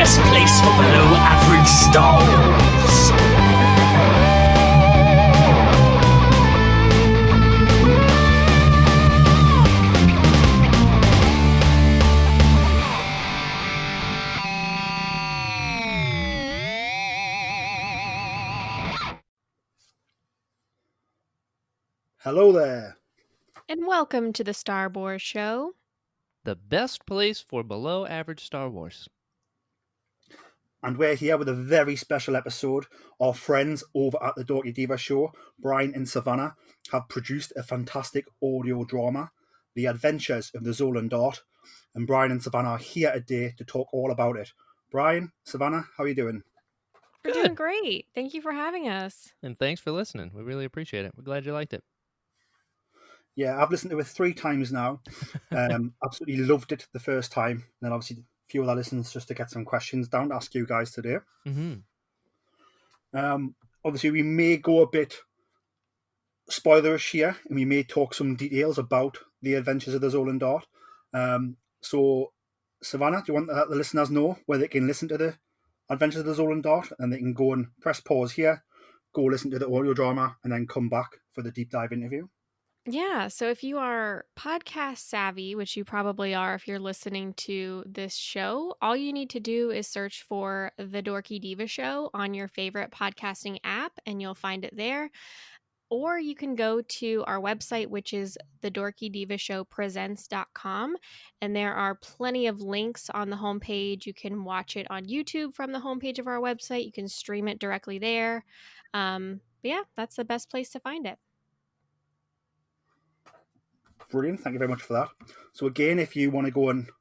best place for below average Star Wars. Hello there. And welcome to the Star Wars Show. The best place for below average Star Wars. And we're here with a very special episode. Our friends over at the Dorky Diva Show, Brian and Savanna, have produced a fantastic audio drama, The Adventures of the Zolan Dart. And Brian and Savanna are here today to talk all about it. Brian, Savanna, how are you doing? We're doing great. Thank you for having us. And thanks for listening. We really appreciate it. We're glad you liked it. Yeah, I've listened to it 3 times now. Absolutely loved it the first time. And then obviously a few of our listeners just to get some questions down to ask you guys today. Mm-hmm. Obviously, we may go a bit spoilerish here, and we may talk some details about the Adventures of the Zolan Dart. So, Savanna, do you want to let the listeners know where they can listen to the Adventures of the Zolan Dart, and they can go and press pause here, go listen to the audio drama, and then come back for the deep dive interview? Yeah, so if you are podcast savvy, which you probably are if you're listening to this show, all you need to do is search for The Dorky Diva Show on your favorite podcasting app, and you'll find it there. Or you can go to our website, which is thedorkydivashowpresents.com, and there are plenty of links on the homepage. You can watch it on YouTube from the homepage of our website. You can stream it directly there. But yeah, that's the best place to find it. Brilliant. Thank you very much for that. So again, if you want to go and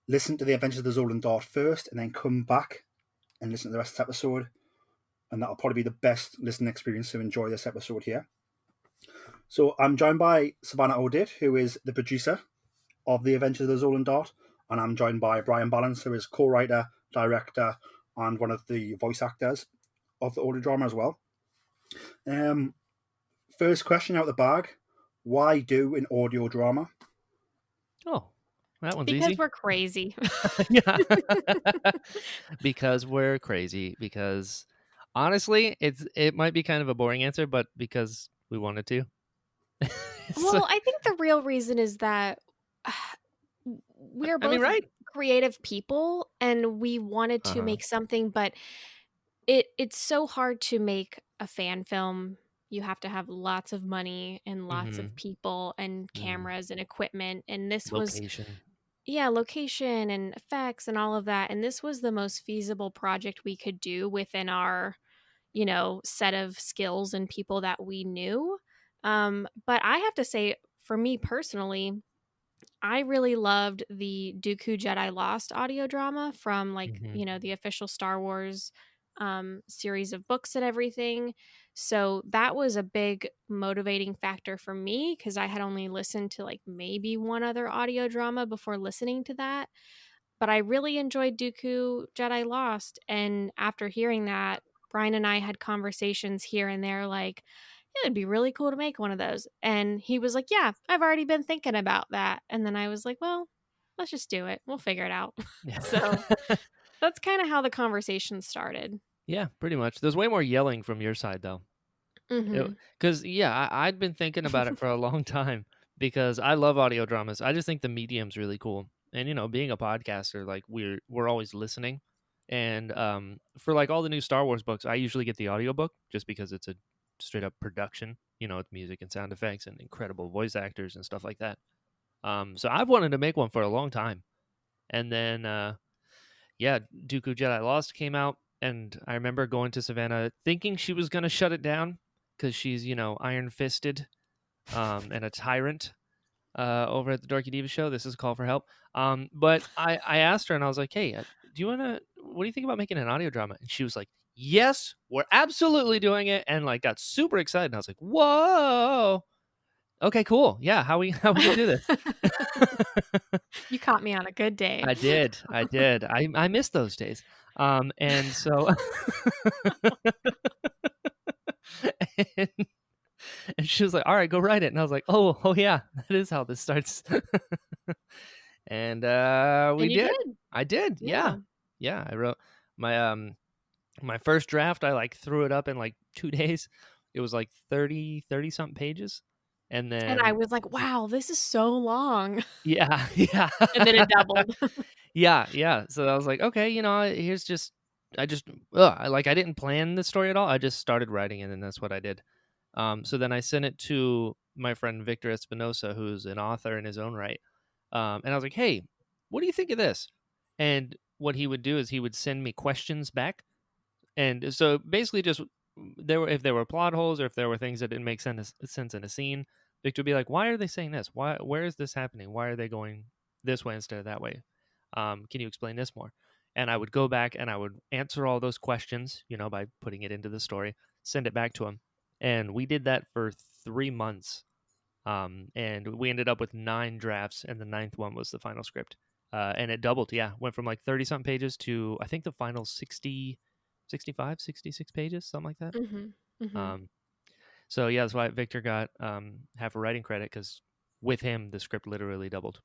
listen to the Adventures of the Zolan Dart first and then come back and listen to the rest of the episode, and that'll probably be the best listening experience to enjoy this episode here. So I'm joined by Savanna O'Dit, who is the producer of the Adventures of the Zolan Dart, and I'm joined by Brian Balance, who is co-writer, director, and one of the voice actors of the audio drama as well. First question out the bag. Why do an audio drama? Oh, that one's Because easy. we're crazy. Yeah. Because we're crazy. Because honestly, it might be kind of a boring answer, but because we wanted to. Well, I think the real reason is that we're both right? creative people, and we wanted to make something, but it's so hard to make a fan film. You have to have lots of money and lots of people and cameras and equipment, and this Location. location and effects and all of that, and this was the most feasible project we could do within our set of skills and people that we knew. But I have to say, for me personally, I really loved the Dooku Jedi Lost audio drama from the official Star Wars series of books and everything. So that was a big motivating factor for me, because I had only listened to maybe one other audio drama before listening to that. But I really enjoyed Dooku Jedi Lost. And after hearing that, Brian and I had conversations here and there it'd be really cool to make one of those. And he was like, yeah, I've already been thinking about that. And then I was like, well, let's just do it. We'll figure it out. Yeah. So that's kind of how the conversation started. Yeah, pretty much. There's way more yelling from your side, though. Because, I'd been thinking about it for a long time, because I love audio dramas. I just think the medium's really cool. And, being a podcaster, we're always listening. And for all the new Star Wars books, I usually get the audiobook just because it's a straight up production, with music and sound effects and incredible voice actors and stuff like that. So I've wanted to make one for a long time. And then, Dooku Jedi Lost came out. And I remember going to Savanna thinking she was going to shut it down because she's, iron-fisted and a tyrant over at the Dorky Diva Show. This is a call for help. But I asked her, and I was like, hey, what do you think about making an audio drama? And she was like, yes, we're absolutely doing it. And got super excited. And I was like, whoa. Okay, cool. Yeah, how we gonna do this? You caught me on a good day. I did. I missed those days. And so and she was like, all right, go write it. And I was like, oh yeah, that is how this starts. And we did. I did. Yeah. Yeah, I wrote my first draft. I like threw it up in like 2 days. It was like 30 something pages. And And I then was like, wow, this is so long. yeah, yeah. And then it doubled. Yeah. So I was like, okay, here's just I just I didn't plan the story at all. I just started writing it, and that's what I did. So then I sent it to my friend Victor Espinosa, who's an author in his own right. And I was like, hey, what do you think of this? And what he would do is he would send me questions back. And so basically just if there were plot holes or if there were things that didn't make sense in a scene, Victor would be like, why are they saying this? Where is this happening? Why are they going this way instead of that way? Can you explain this more? And I would go back and I would answer all those questions, by putting it into the story, send it back to him. And we did that for 3 months. And we ended up with 9 drafts, and the 9th one was the final script. And it doubled. Yeah. Went from like 30 something pages to, I think, the final 60, 65, 66 pages, something like that. Mm-hmm. Mm-hmm. So yeah, that's why Victor got half a writing credit, because with him, the script literally doubled.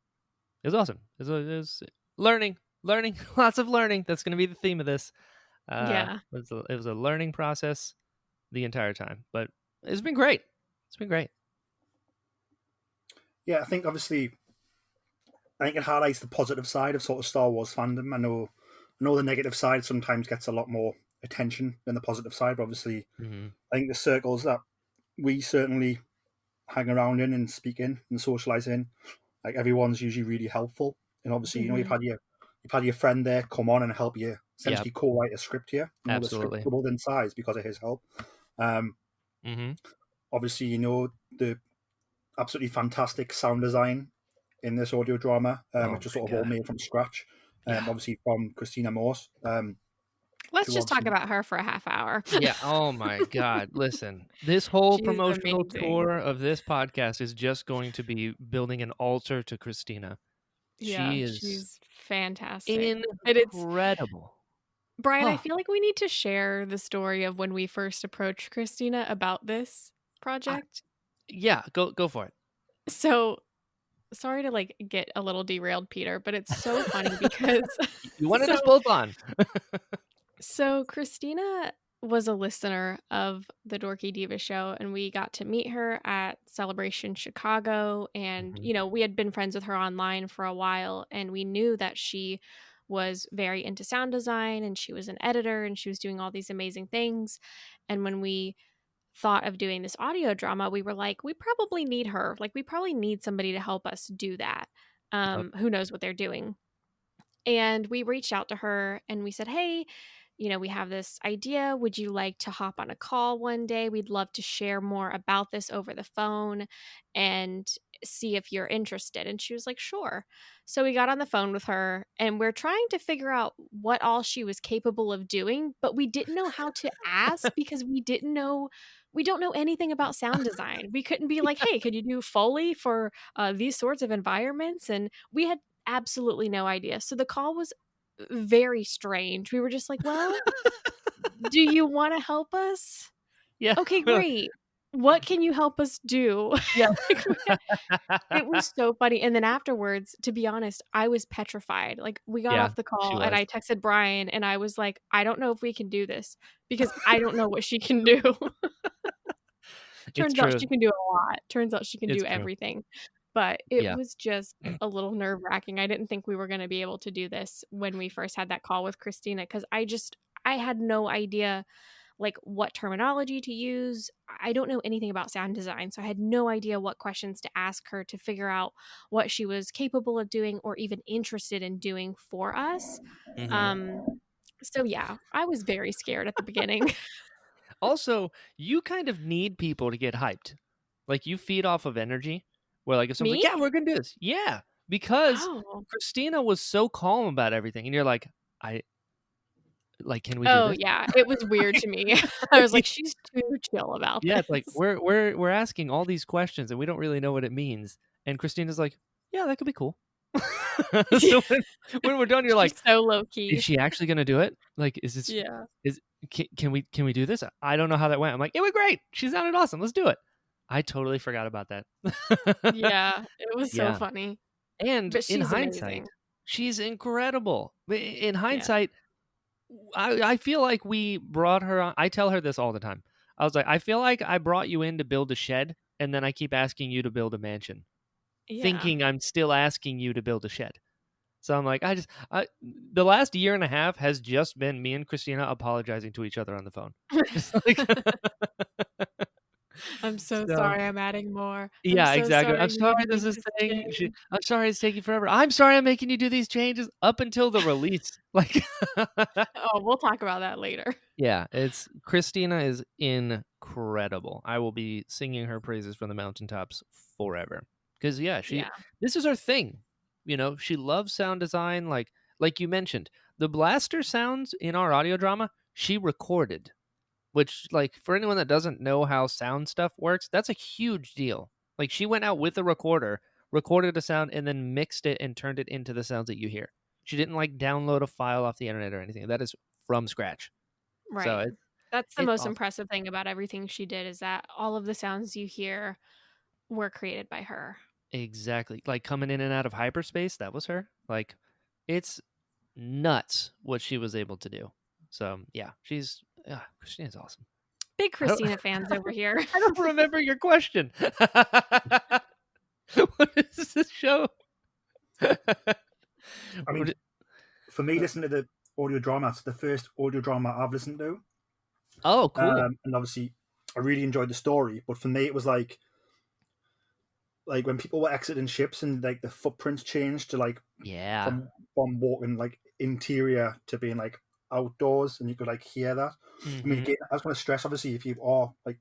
It was awesome. It was learning, lots of learning. That's going to be the theme of this. Yeah. It was a learning process the entire time, but it's been great. It's been great. Yeah, I think it highlights the positive side of sort of Star Wars fandom. I know the negative side sometimes gets a lot more attention than the positive side, but obviously, Mm-hmm. I think the circles that we certainly hang around in and speak in and socialize in, like everyone's usually really helpful. And obviously, you've had your friend there come on and help you essentially co-write a script here. The script doubled in size because of his help. Obviously, the absolutely fantastic sound design in this audio drama, which is sort of all made from scratch. Obviously from Christina Morse. Let's just talk about her for a half hour. Yeah. Oh my God. Listen, this whole promotional tour of this podcast is just going to be building an altar to Christina. She's fantastic. Incredible. Brian, I feel like we need to share the story of when we first approached Christina about this project. Go for it. So, sorry to get a little derailed, Peter, but it's so funny because you wanted us both on. So Christina was a listener of the Dorky Diva show, and we got to meet her at Celebration Chicago. And, we had been friends with her online for a while, and we knew that she was very into sound design, and she was an editor, and she was doing all these amazing things. And when we thought of doing this audio drama, we were like, we probably need her. We probably need somebody to help us do that. Who knows what they're doing. And we reached out to her and we said, hey, we have this idea. Would you like to hop on a call one day? We'd love to share more about this over the phone and see if you're interested. And she was like, sure. So we got on the phone with her and we're trying to figure out what all she was capable of doing, but we didn't know how to ask because we don't know anything about sound design. We couldn't be like, hey, could you do Foley for these sorts of environments? And we had absolutely no idea. So the call was very strange. We were just like, well, do you want to help us? Yeah. Okay, great. What can you help us do? Yeah. It was so funny. And then afterwards, to be honest, I was petrified. We got off the call and I texted Brian and I was like, I don't know if we can do this because I don't know what she can do. Turns out she can do a lot. Turns out she can do everything. But it was just a little nerve-wracking. I didn't think we were going to be able to do this when we first had that call with Christina because I had no idea what terminology to use. I don't know anything about sound design, so I had no idea what questions to ask her to figure out what she was capable of doing or even interested in doing for us. So yeah, I was very scared at the beginning. Also, you kind of need people to get hyped. You feed off of energy. Where if someone's like, yeah, we're gonna do this. Yeah. Because Christina was so calm about everything. And you're like, can we do this? Oh yeah. It was weird to me. I was like, she's too chill about this. Yeah, it's like we're asking all these questions and we don't really know what it means. And Christina's like, yeah, that could be cool. So when we're done, you're like, so low key. Is she actually gonna do it? Is this can we do this? I don't know how that went. I'm like, it went great. She sounded awesome. Let's do it. I totally forgot about that. Yeah, it was so funny. And in hindsight, she's incredible. In hindsight, I feel like we brought her on. I tell her this all the time. I was like, I feel like I brought you in to build a shed, and then I keep asking you to build a mansion, thinking I'm still asking you to build a shed. So I'm like, the last year and a half has just been me and Christina apologizing to each other on the phone. Just like, I'm so So- sorry I'm adding more. yeah, so exactly. sorry I'm you sorry made this me is this thing. change. I'm sorry it's taking forever. I'm sorry I'm making you do these changes up until the release. Like, Oh, we'll talk about that later. yeah, Christina is incredible. I will be singing her praises from the mountaintops forever. Because this is her thing. You know, she loves sound design. Like you mentioned, the blaster sounds in our audio drama she recorded, which, like, for anyone that doesn't know how sound stuff works, that's a huge deal. Like, she went out with a recorder, recorded a sound, and then mixed it and turned it into the sounds that you hear. She didn't like download a file off the internet or anything. That is from scratch. So Right. That's the it's most awesome. impressive thing about everything she did, is that all of the sounds you hear were created by her. Exactly. Like, coming in and out of hyperspace, that was her. Like, it's nuts what she was able to do. So yeah, Christina's awesome. Big Christina fans over here. I don't remember your question. What is this show? I mean, for me, listening to the audio drama, it's the first audio drama I've listened to. Oh, cool. And obviously, I really enjoyed the story. But for me, it was like when people were exiting ships and like the footprints changed to like from walking like interior to being like outdoors, and you could like hear that. I mean, again, I was going to stress, obviously, if you are like,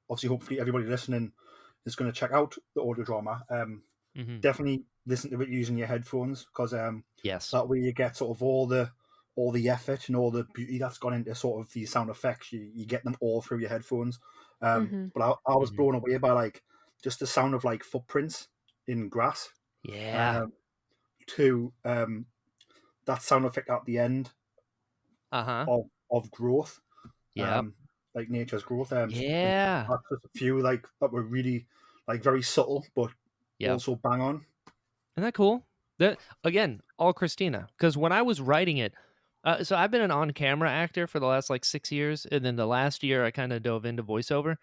obviously, hopefully, everybody listening is going to check out the audio drama. Definitely listen to it using your headphones, because that way you get sort of all the effort and all the beauty that's gone into sort of these sound effects. You get them all through your headphones. But I was blown away by like just the sound of like footprints in grass. Yeah. To that sound effect at the end. Of growth. Yeah. Like nature's growth. Yeah. Just a few like that were really like very subtle, but also bang on. Isn't that cool? That, again, all Christina. Because when I was writing it, so I've been an on-camera actor for the last like 6 years, and then the last year I kind of dove into voiceover.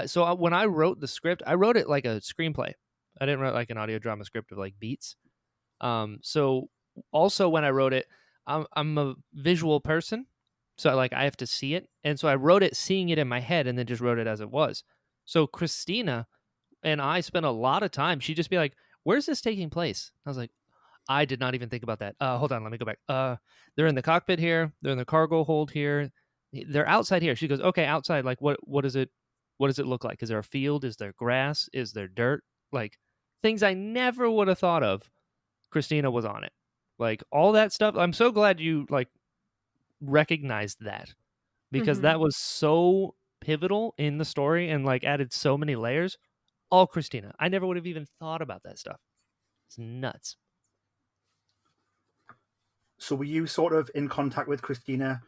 So when I wrote the script, I wrote it like a screenplay. I didn't write like an audio drama script of like beats. So also when I wrote it, I'm a visual person, so like I have to see it, and so I wrote it seeing it in my head, and then just wrote it as it was. So Christina and I spent a lot of time. She'd just be like, "Where's this taking place?" I was like, "I did not even think about that. Hold on, let me go back. They're in the cockpit here. They're in the cargo hold here. They're outside here." She goes, "Okay, outside. Like, what is it? What does it look like? Is there a field? Is there grass? Is there dirt? Like, things I never would have thought of." Christina was on it. Like, all that stuff. I'm so glad you like recognized that, because that was so pivotal in the story and like added so many layers. All Christina. I never would have even thought about that stuff. It's nuts. So were you sort of in contact with Christina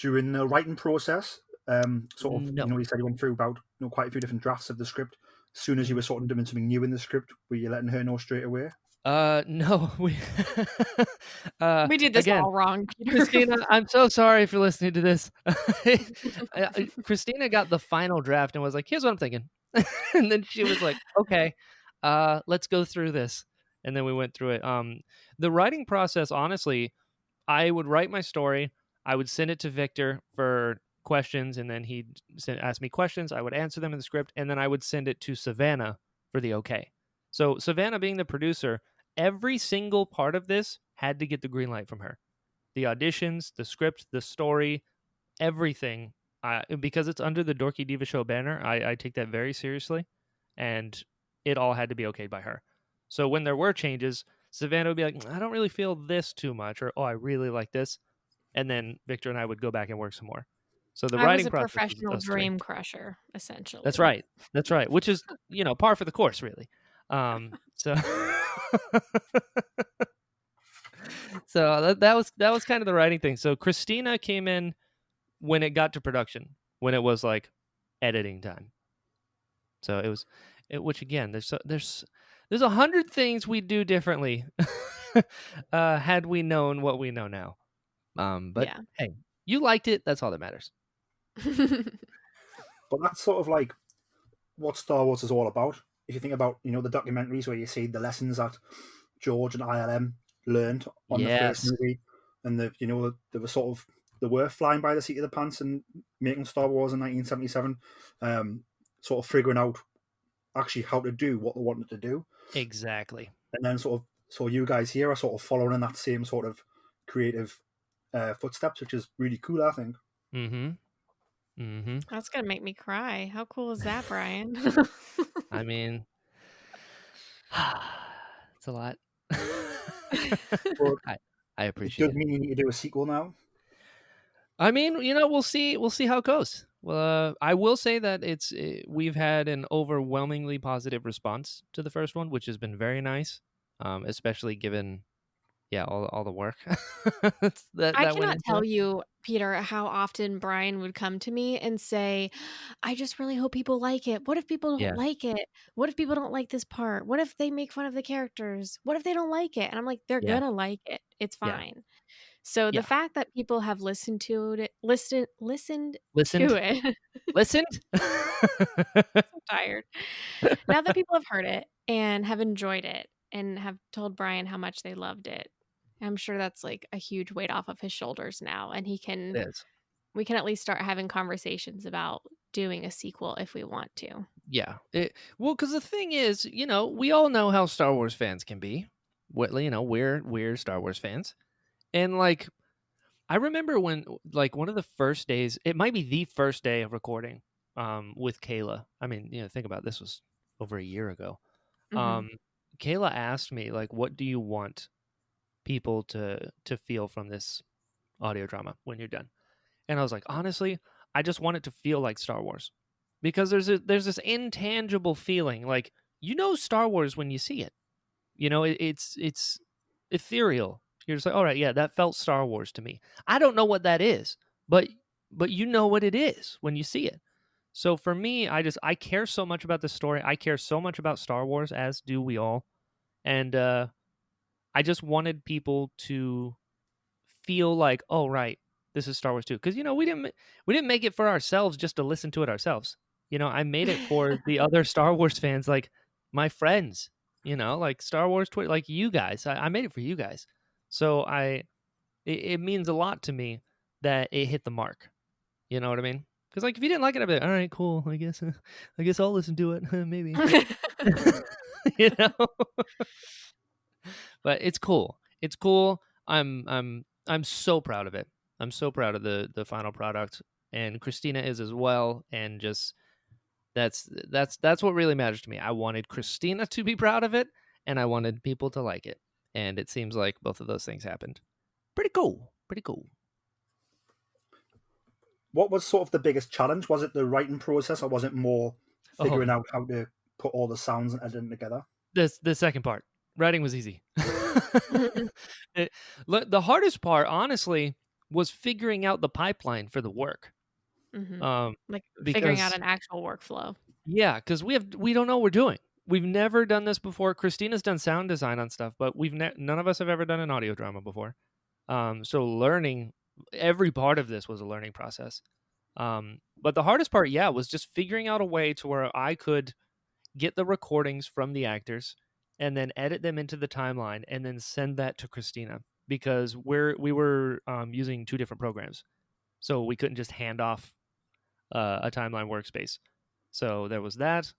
during the writing process? Sort of, No. you said you went through about quite a few different drafts of the script. As soon as you were sort of doing something new in the script, were you letting her know straight away? No, we did this again, all wrong, Peter. Christina, I'm so sorry if you're listening to this. Christina got the final draft and was like, "Here's what I'm thinking," and then she was like, "Okay, let's go through this," and then we went through it. The writing process, honestly, I would write my story, I would send it to Victor for questions, and then he'd ask me questions. I would answer them in the script, and then I would send it to Savanna for the okay. So Savanna, being the producer, every single part of this had to get the green light from her. The auditions, the script, the story, everything. Because it's under the Dorky Diva Show banner, I take that very seriously, and it all had to be okayed by her. So when there were changes, Savanna would be like, "I don't really feel this too much," or, "Oh, I really like this," and then Victor and I would go back and work some more. So the I writing was a process professional was us three. dream crusher, essentially. That's right. That's right. Which is, par for the course, really. So so that was kind of the writing thing. So Christina came in when it got to production, when it was like editing time. So it was, which again, there's 100 things we'd do differently had we known what we know now. But hey, you liked it. That's all that matters. But that's sort of like what Star Wars is all about. If you think about, the documentaries where you see the lessons that George and ILM learned on the first movie, and they were flying by the seat of the pants and making Star Wars in 1977, sort of figuring out actually how to do what they wanted to do. Exactly. And then so you guys here are sort of following in that same sort of creative footsteps, which is really cool, I think. That's gonna make me cry. How cool is that, Brian? I mean, it's a lot. I appreciate it. Does mean you need to do a sequel now? I mean, we'll see how it goes. Well, I will say that we've had an overwhelmingly positive response to the first one, which has been very nice, especially given, all the work that I went cannot into tell it. you, Peter, how often Brian would come to me and say, I just really hope people like it. What if people don't like it? What if people don't like this part? What if they make fun of the characters? What if they don't like it? And I'm like, they're gonna like it. It's fine. So the fact that people have listened to it, listened to it. Listened? I'm tired. Now that people have heard it and have enjoyed it and have told Brian how much they loved it, I'm sure that's like a huge weight off of his shoulders now, and we can at least start having conversations about doing a sequel if we want to. Yeah. Well, because the thing is, we all know how Star Wars fans can be. We're Star Wars fans, and like, I remember when, like, one of the first days, it might be the first day of recording, with Kayla. I mean, think about it, this was over a year ago. Kayla asked me, like, what do you want people to feel from this audio drama when you're done? And I was like, honestly, I just want it to feel like Star Wars, because there's this intangible feeling, like, Star Wars when you see it. It's ethereal. You're just like, all right, yeah, that felt Star Wars to me. I don't know what that is, but you know what it is when you see it. So for me, I care so much about the story. I care so much about Star Wars, as do we all. And I just wanted people to feel like, oh, right, this is Star Wars too. Because we didn't make it for ourselves just to listen to it ourselves. I made it for the other Star Wars fans, like my friends. Like Star Wars Twitter, like you guys. I made it for you guys. So it means a lot to me that it hit the mark. You know what I mean? Because, like, if you didn't like it, I'd be like, all right, cool. I guess I'll listen to it. Maybe. But it's cool. It's cool. I'm so proud of it. I'm so proud of the final product, and Christina is as well. And just that's what really matters to me. I wanted Christina to be proud of it, and I wanted people to like it. And it seems like both of those things happened. Pretty cool. Pretty cool. What was sort of the biggest challenge? Was it the writing process, or was it more figuring out how to put all the sounds and editing together? The second part. Writing was easy. The hardest part, honestly, was figuring out the pipeline for the work. Like figuring out an actual workflow. Yeah, because we don't know what we're doing. We've never done this before. Christina's done sound design on stuff, but none of us have ever done an audio drama before. So learning every part of this was a learning process. But the hardest part, was just figuring out a way to where I could get the recordings from the actors and then edit them into the timeline and then send that to Christina, because we were using two different programs, so we couldn't just hand off a timeline workspace. So there was that,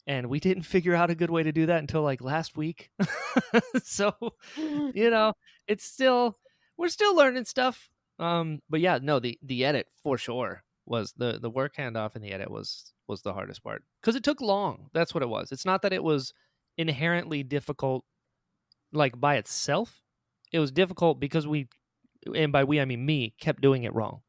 and we didn't figure out a good way to do that until like last week. So it's still, we're still learning stuff. But yeah, no, the edit for sure was the work handoff, and the edit was the hardest part, because it took long. That's what it was. It's not that it was inherently difficult, like, by itself. It was difficult because we, and by we I mean me, kept doing it wrong.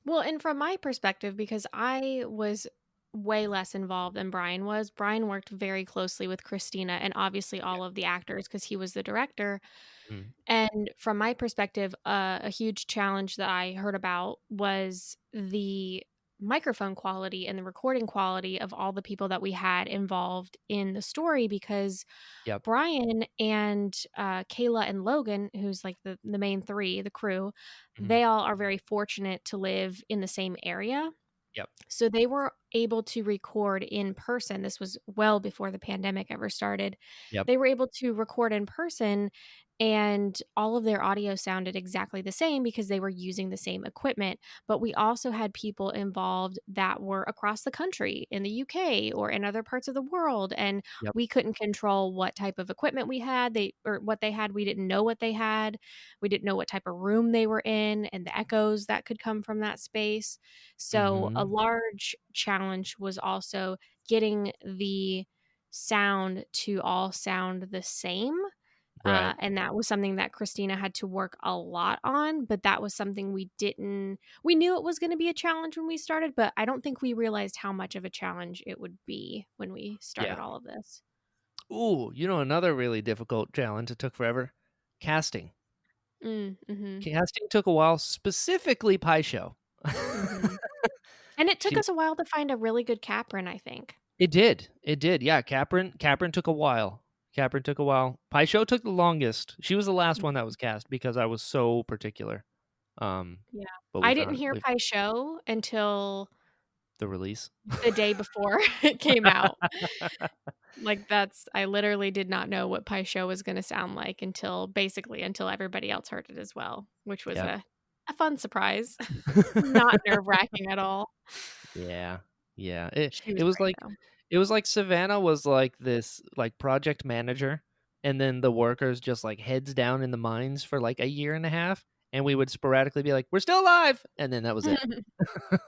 Well, and from my perspective, because I was way less involved than Brian was, Brian worked very closely with Christina and obviously all of the actors because he was the director. And from my perspective, a huge challenge that I heard about was the microphone quality and the recording quality of all the people that we had involved in the story, because Yep. Brian and Kayla and Logan, who's like the main three, the crew, they all are very fortunate to live in the same area. Yep. So they were able to record in person. This was well before the pandemic ever started. Yep. They were able to record in person, and all of their audio sounded exactly the same because they were using the same equipment. But we also had people involved that were across the country, in the UK or in other parts of the world, and Yep. we couldn't control what type of equipment we had. What they had, we didn't know what they had. We didn't know what type of room they were in and the echoes that could come from that space. So a large challenge was also getting the sound to all sound the same. Right. And that was something that Christina had to work a lot on, but that was something we knew it was going to be a challenge when we started, but I don't think we realized how much of a challenge it would be when we started all of this. Ooh, another really difficult challenge. It took forever. Casting. Mm-hmm. Casting took a while, specifically Pie Show. Mm-hmm. And it took us a while to find a really good Caprin, I think. It did. Yeah, Caprin took a while. Pie Show took the longest. She was the last one that was cast because I was so particular. Yeah. But I didn't hear Pie Show until the release. The day before it came out. I literally did not know what Pie Show was going to sound like until everybody else heard it as well, which was a fun surprise. Not nerve-wracking at all. Yeah. It was like Savanna was like this like project manager, and then the workers just like heads down in the mines for like a year and a half, and we would sporadically be like, we're still alive, and then that was it.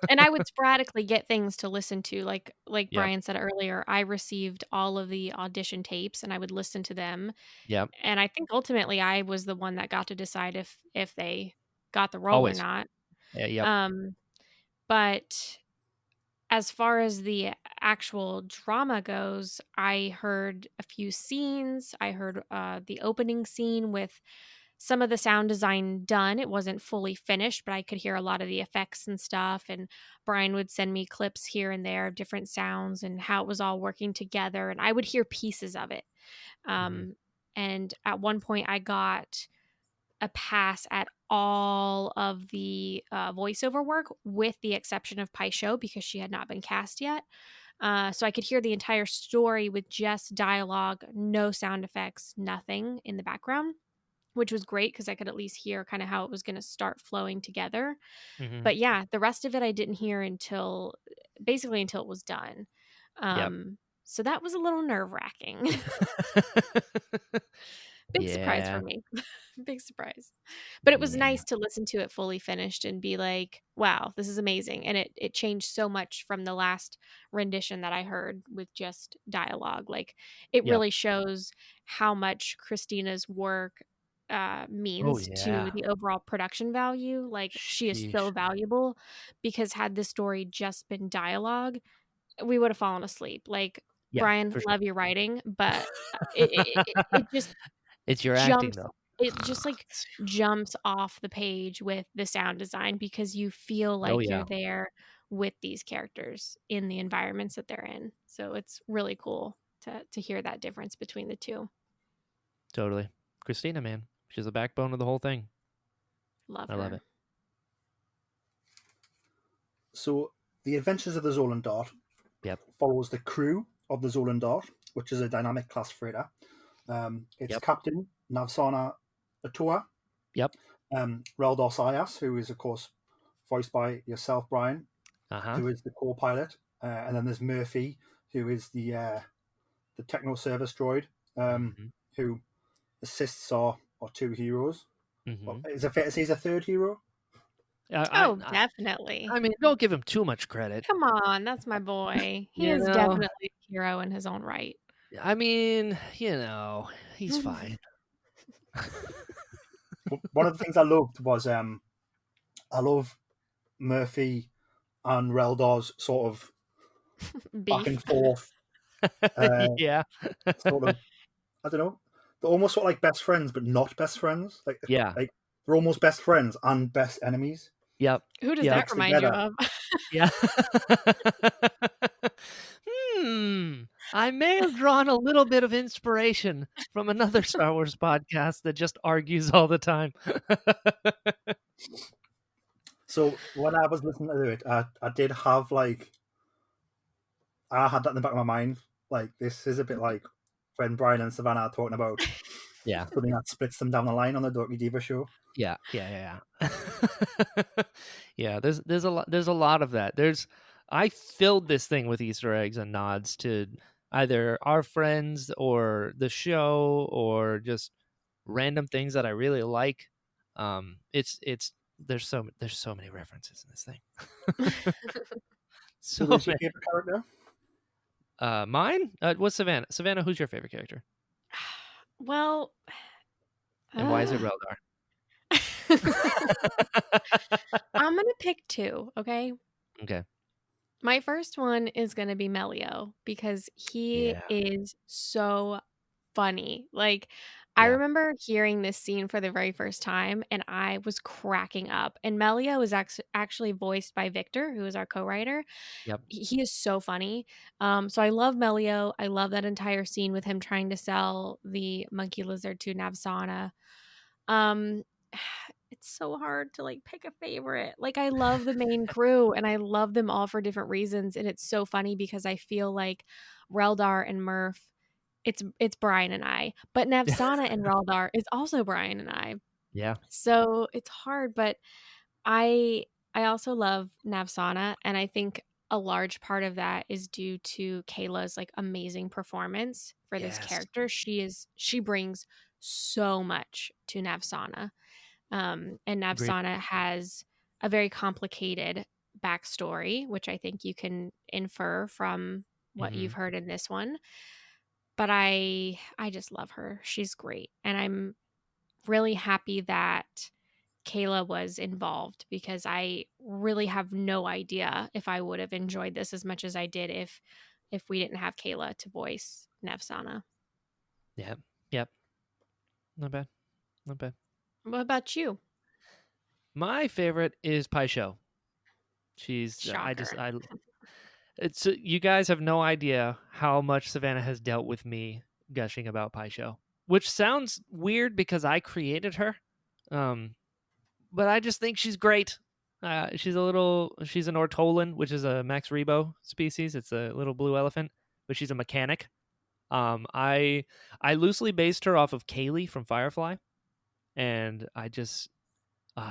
And I would sporadically get things to listen to, like Brian said earlier. I received all of the audition tapes and I would listen to them. Yep. And I think ultimately I was the one that got to decide if they got the role Always. or not. Yep. But as far as the actual drama goes, I heard a few scenes. I heard the opening scene with some of the sound design done. It wasn't fully finished, but I could hear a lot of the effects and stuff. And Brian would send me clips here and there of different sounds and how it was all working together. And I would hear pieces of it. And at one point, I got a pass at all of the voiceover work, with the exception of Pie Show, because she had not been cast yet. So I could hear the entire story with just dialogue, no sound effects, nothing in the background, which was great because I could at least hear kind of how it was going to start flowing together. But yeah, the rest of it I didn't hear until it was done. So that was a little nerve-wracking. Big surprise for me. Big surprise. But it was nice to listen to it fully finished and be like, wow, this is amazing. And it changed so much from the last rendition that I heard with just dialogue. Like, it really shows how much Christina's work means to the overall production value. Like, she is so valuable, because had this story just been dialogue, we would have fallen asleep. Like, Brian, love your writing, but it just it's your acting though. It just like jumps off the page with the sound design, because you feel like you're there with these characters in the environments that they're in. So it's really cool to hear that difference between the two. Totally. Christina, man, she's the backbone of the whole thing. I love it. So the Adventures of the Zolan Dart follows the crew of the Zolan Dart, which is a dynamic class freighter. It's Captain Navsana Atua. Reldor Sayas, who is, of course, voiced by yourself, Brian, who is the co-pilot. And then there's Murphy, who is the techno service droid, who assists our two heroes. Is it fair to say he's a third hero? Definitely. I mean, don't give him too much credit. Come on, that's my boy. He is definitely a hero in his own right. I mean, he's fine. One of the things I loved was I love Murphy and Reldor's sort of back and forth. Sort of, I don't know. They're almost sort of like best friends, but not best friends. Like they're almost best friends and best enemies. Who does that remind you of? Yeah. I may have drawn a little bit of inspiration from another Star Wars podcast that just argues all the time. So when I was listening to it, I did have like I had that in the back of my mind. Like this is a bit like when Brian and Savannah are talking about Yeah. something that splits them down the line on the Dorky Diva show. Yeah. Yeah, there's a lot of that. I filled this thing with Easter eggs and nods to either our friends or the show or just random things that I really like. It's there's so many references in this thing. So Who is your many. favorite character? Mine? What's Savannah? Savannah, who's your favorite character? Well, And why is it Reldar? I'm gonna pick two, okay? Okay. My first one is gonna be Melio because he Yeah. is so funny. Like, I Yeah. remember hearing this scene for the very first time and I was cracking up. And Melio is actually voiced by Victor, who is our co-writer. Yep. He is so funny. So I love Melio. I love that entire scene with him trying to sell the monkey lizard to Navsana. Um, it's so hard to like pick a favorite. Like I love the main crew and I love them all for different reasons. And it's so funny because I feel like Reldar and Murph, it's Brian and I, but Navsana and Reldar is also Brian and I. Yeah. So it's hard, but I I also love Navsana, and I think a large part of that is due to Kayla's like amazing performance for this Yes. character. She brings so much to Navsana. And Agreed. Navsana has a very complicated backstory, which I think you can infer from what you've heard in this one. But I just love her. She's great. And I'm really happy that Kayla was involved because I really have no idea if I would have enjoyed this as much as I did if we didn't have Kayla to voice Navsana. Yep. Yep. Not bad. Not bad. What about you? My favorite is Pai Sho. She's Shocker. it's you guys have no idea how much Savannah has dealt with me gushing about Pai Sho, which sounds weird because I created her. But I just think she's great. She's an ortolan, which is a Max Rebo species. It's a little blue elephant, but she's a mechanic. I loosely based her off of Kaylee from Firefly, and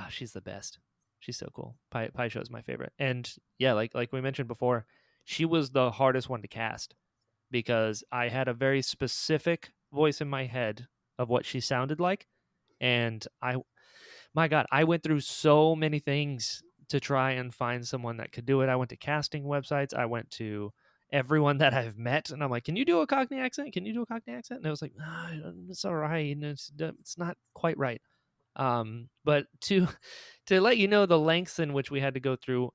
she's the best. She's so cool. Pai Sho is my favorite, and yeah, like we mentioned before, she was the hardest one to cast because I had a very specific voice in my head of what she sounded like, and my God, I went through so many things to try and find someone that could do it. I went to casting websites. I went to everyone that I've met, and I'm like, "Can you do a Cockney accent? Can you do a Cockney accent?" And I was like, "It's all right. It's not quite right." But to let you know the lengths in which we had to go through,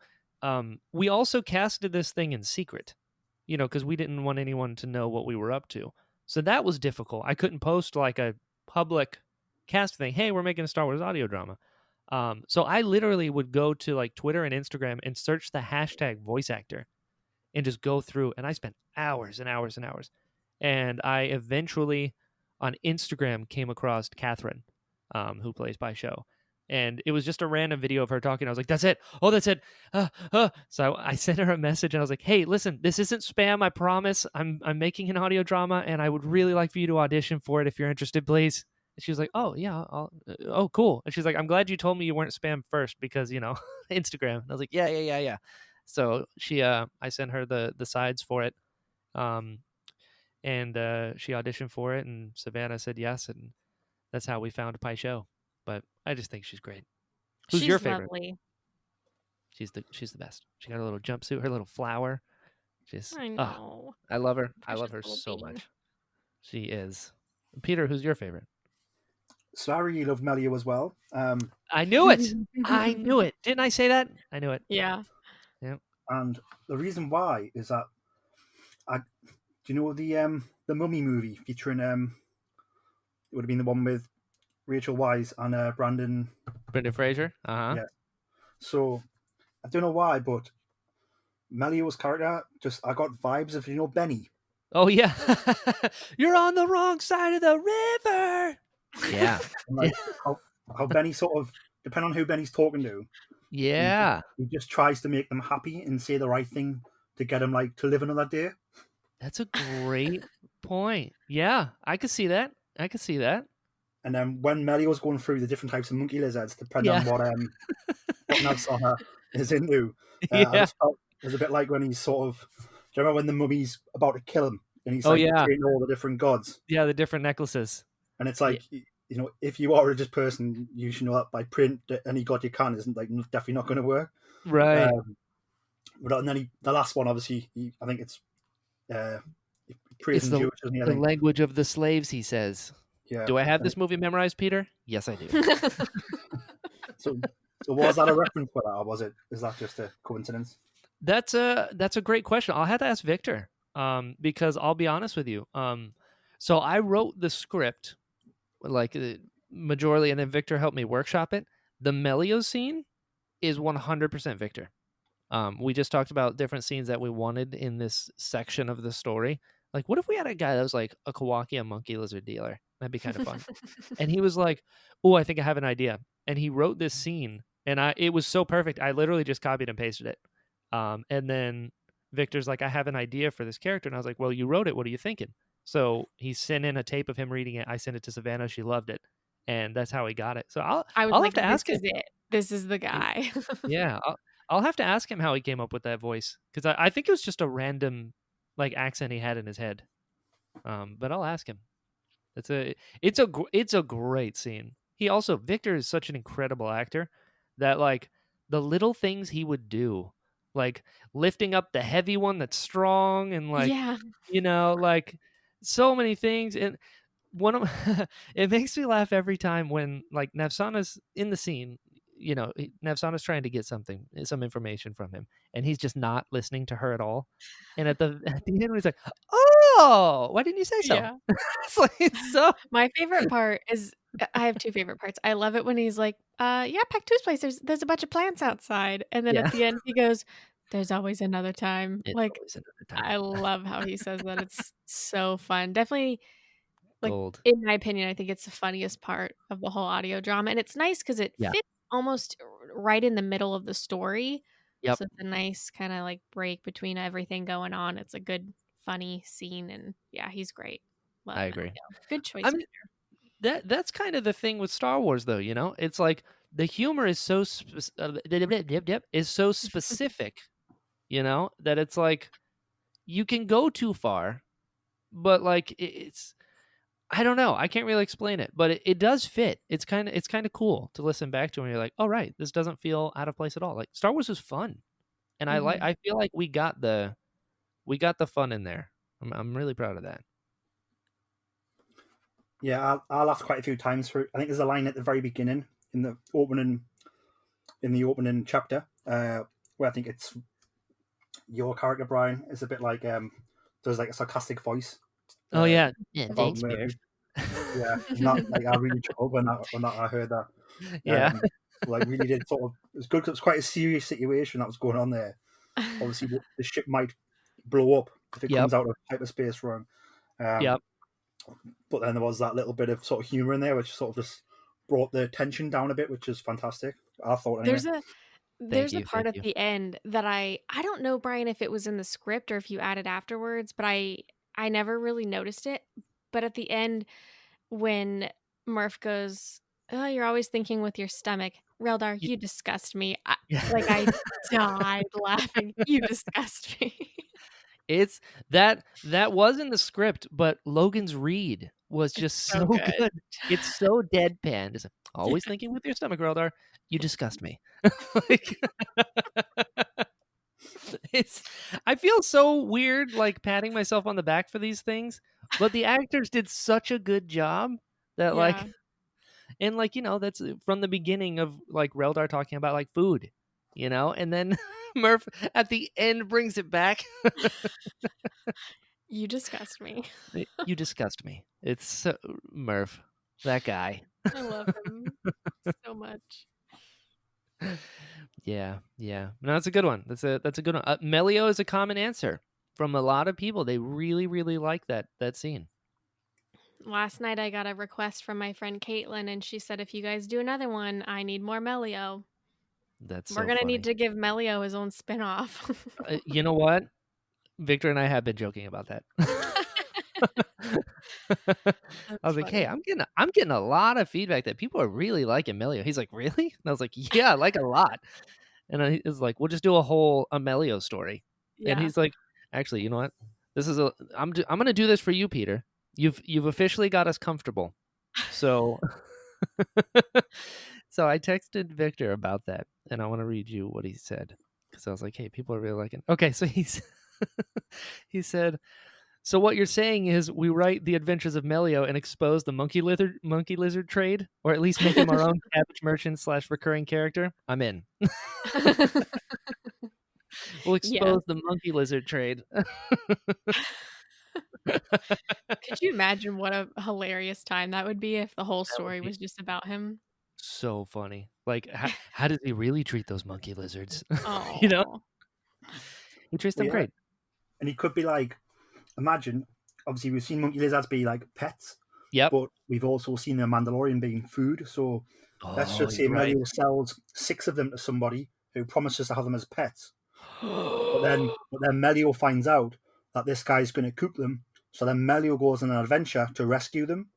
we also casted this thing in secret, because we didn't want anyone to know what we were up to. So that was difficult. I couldn't post like a public cast thing. Hey, we're making a Star Wars audio drama. So I literally would go to like Twitter and Instagram and search the hashtag voice actor and just go through. And I spent hours and hours and hours. And I eventually on Instagram came across Catherine, who plays Pai Sho. And it was just a random video of her talking. I was like, "That's it. Oh, that's it." So I sent her a message and I was like, "Hey, listen, this isn't spam. I promise. I'm making an audio drama and I would really like for you to audition for it if you're interested, please." And she was like, "Oh yeah, oh cool." And she's like, "I'm glad you told me you weren't spam first because Instagram." And I was like, "Yeah." So I sent her the sides for it, and she auditioned for it, and Savannah said yes, and that's how we found Pai Sho. But I just think she's great. Who's She's your favorite? lovely. She's the best. She got a little jumpsuit, her little flower. I know. I love her. I love Precious her little so bean. much. She is. Peter, who's your favorite? So I really love Melio as well. I knew it. I knew it. Didn't I say that? I knew it. Yeah. And the reason why is that do you know the Mummy movie featuring it would have been the one with Rachel Weisz and Brandon Brendan Fraser. Yeah. So I don't know why, but Melio's character, I got vibes of Benny. Oh yeah, you're on the wrong side of the river. Yeah, and like how Benny sort of, depending on who Benny's talking to, yeah. he just tries to make them happy and say the right thing to get them like to live another day. That's a great point. Yeah, I could see that. And then when Melio's going through the different types of monkey lizards, depending Yeah. on what Navsana is into, I Yeah. just felt it was a bit like when he's sort of. Do you remember when the mummy's about to kill him and he's Oh, like yeah. praying all the different gods? Yeah, the different necklaces. And it's like, if you are a religious person, you should know that by praying to any god you can isn't like definitely not going to work. Right. But and then the last one, obviously, I think it's It's the language of the slaves, he says. Yeah. Do I have this movie memorized, Peter? Yes, I do. So was that a reference for that, or is that just a coincidence? That's a great question. I'll have to ask Victor, because I'll be honest with you. So I wrote the script, like majorly, and then Victor helped me workshop it. The Melio scene is 100% Victor. We just talked about different scenes that we wanted in this section of the story. Like, what if we had a guy that was like a Kawakia monkey lizard dealer? That'd be kind of fun. And he was like, "Oh, I think I have an idea." And he wrote this scene, and it was so perfect. I literally just copied and pasted it. And then Victor's like, "I have an idea for this character," and I was like, "Well, you wrote it. What are you thinking?" So he sent in a tape of him reading it. I sent it to Savanna. She loved it, and that's how he got it. So I'll have to ask him. This is the guy. Yeah, I'll have to ask him how he came up with that voice, because I think it was just a random like accent he had in his head. But I'll ask him. It's a great scene. Victor is such an incredible actor that like the little things he would do, like lifting up the heavy one that's strong, and like like so many things. And one of it makes me laugh every time when like Navsana's in the scene. Navsana's trying to get some information from him, and he's just not listening to her at all. And at the end, he's like, "Oh, why didn't you say so?" Yeah. it's so. My favorite part is, I have two favorite parts. I love it when he's like, "Yeah, Pactu's place. There's a bunch of plants outside," and then at the end he goes, "There's always another time." It's like, always another time. I love how he says that. It's so fun. Definitely. Like, Gold. in my opinion, I think it's the funniest part of the whole audio drama, and it's nice because it fits almost right in the middle of the story. Yep. So it's a nice kind of like break between everything going on. It's a good, funny scene, and yeah, he's great. Love I agree. Good choice. I mean, that's kind of the thing with Star Wars, though. It's like the humor is so is so specific. That it's like you can go too far, but like it's. I don't know. I can't really explain it, but it does fit. It's kind of cool to listen back to when you're like, "Oh, right, this doesn't feel out of place at all." Like Star Wars is fun, and I feel like we got the fun in there. I'm really proud of that. Yeah, I laughed quite a few times through. I think there's a line at the very beginning in the opening chapter where I think it's your character Brian is a bit like does like a sarcastic voice. Oh yeah, thanks, yeah. Not like I really chuckled when I heard that. Yeah, like really did sort of. It was good because it was quite a serious situation that was going on there. Obviously, the ship might blow up if it comes out of hyperspace wrong. But then there was that little bit of sort of humor in there, which sort of just brought the tension down a bit, which is fantastic. I thought anyway. There's a part at the end that I don't know, Brian, if it was in the script or if you added afterwards, but I never really noticed it. But at the end, when Murph goes, "Oh, you're always thinking with your stomach. Reldar, you disgust me." I died laughing. You disgust me. It's that was in the script, but Logan's read was just so good. It's so deadpan. Just always thinking with your stomach, Reldar. You disgust me. I feel so weird like patting myself on the back for these things, but the actors did such a good job that that's from the beginning of like Reldar talking about like food, and then Murph at the end brings it back. You disgust me. You disgust me. It's so Murph, that guy. I love him so much. Yeah. No, that's a good one. That's a good one. Melio is a common answer from a lot of people. They really, really like that scene. Last night I got a request from my friend Caitlin, and she said, if you guys do another one, I need more Melio. That's We're so going to funny. need to give Melio his own spinoff. You know what? Victor and I have been joking about that. I was like, "Hey, funny. I'm getting a lot of feedback that people are really liking Melio." He's like, "Really?" And I was like, "Yeah, I like a lot." And I was like, "We'll just do a whole Melio story." And Yeah. he's like, "Actually, you know what? I'm going to do this for you, Peter. You've officially got us comfortable." So so I texted Victor about that, and I want to read you what he said because I was like, "Hey, people are really liking." Okay, so he said, "So what you're saying is we write the Adventures of Melio and expose the monkey lizard trade, or at least make him our own cabbage merchant / recurring character? I'm in. We'll expose the monkey lizard trade." Could you imagine what a hilarious time that would be if the whole That would story be was just about him? so funny. Like, how does he really treat those monkey lizards? You know, Oh, he treats Well, them yeah. great. And he could be like, imagine, obviously we've seen monkey lizards be like pets, Yep. but we've also seen the Mandalorian being food. So let's just say you're right. Melio sells 6 of them to somebody who promises to have them as pets. But then Melio finds out that this guy's going to cook them. So then Melio goes on an adventure to rescue them.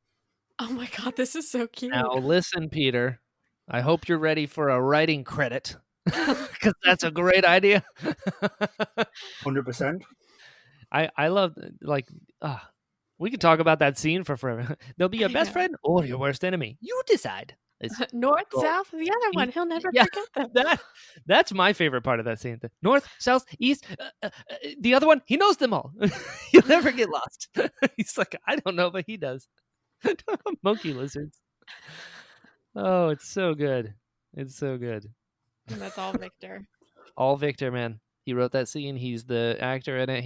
oh my God, this is so cute. Now listen, Peter. I hope you're ready for a writing credit because that's a great idea. 100%. I love we could talk about that scene for forever. They'll be your I best know. friend or your worst enemy. You decide. It's North, Well, south, the other one. He'll never yeah, forget them. that's my favorite part of that scene. The north, south, east. The other one, he knows them all. He'll never get lost. He's like, I don't know, but he does. Monkey lizards. Oh, it's so good. It's so good. And that's all Victor. All Victor, man. He wrote that scene. He's the actor in it.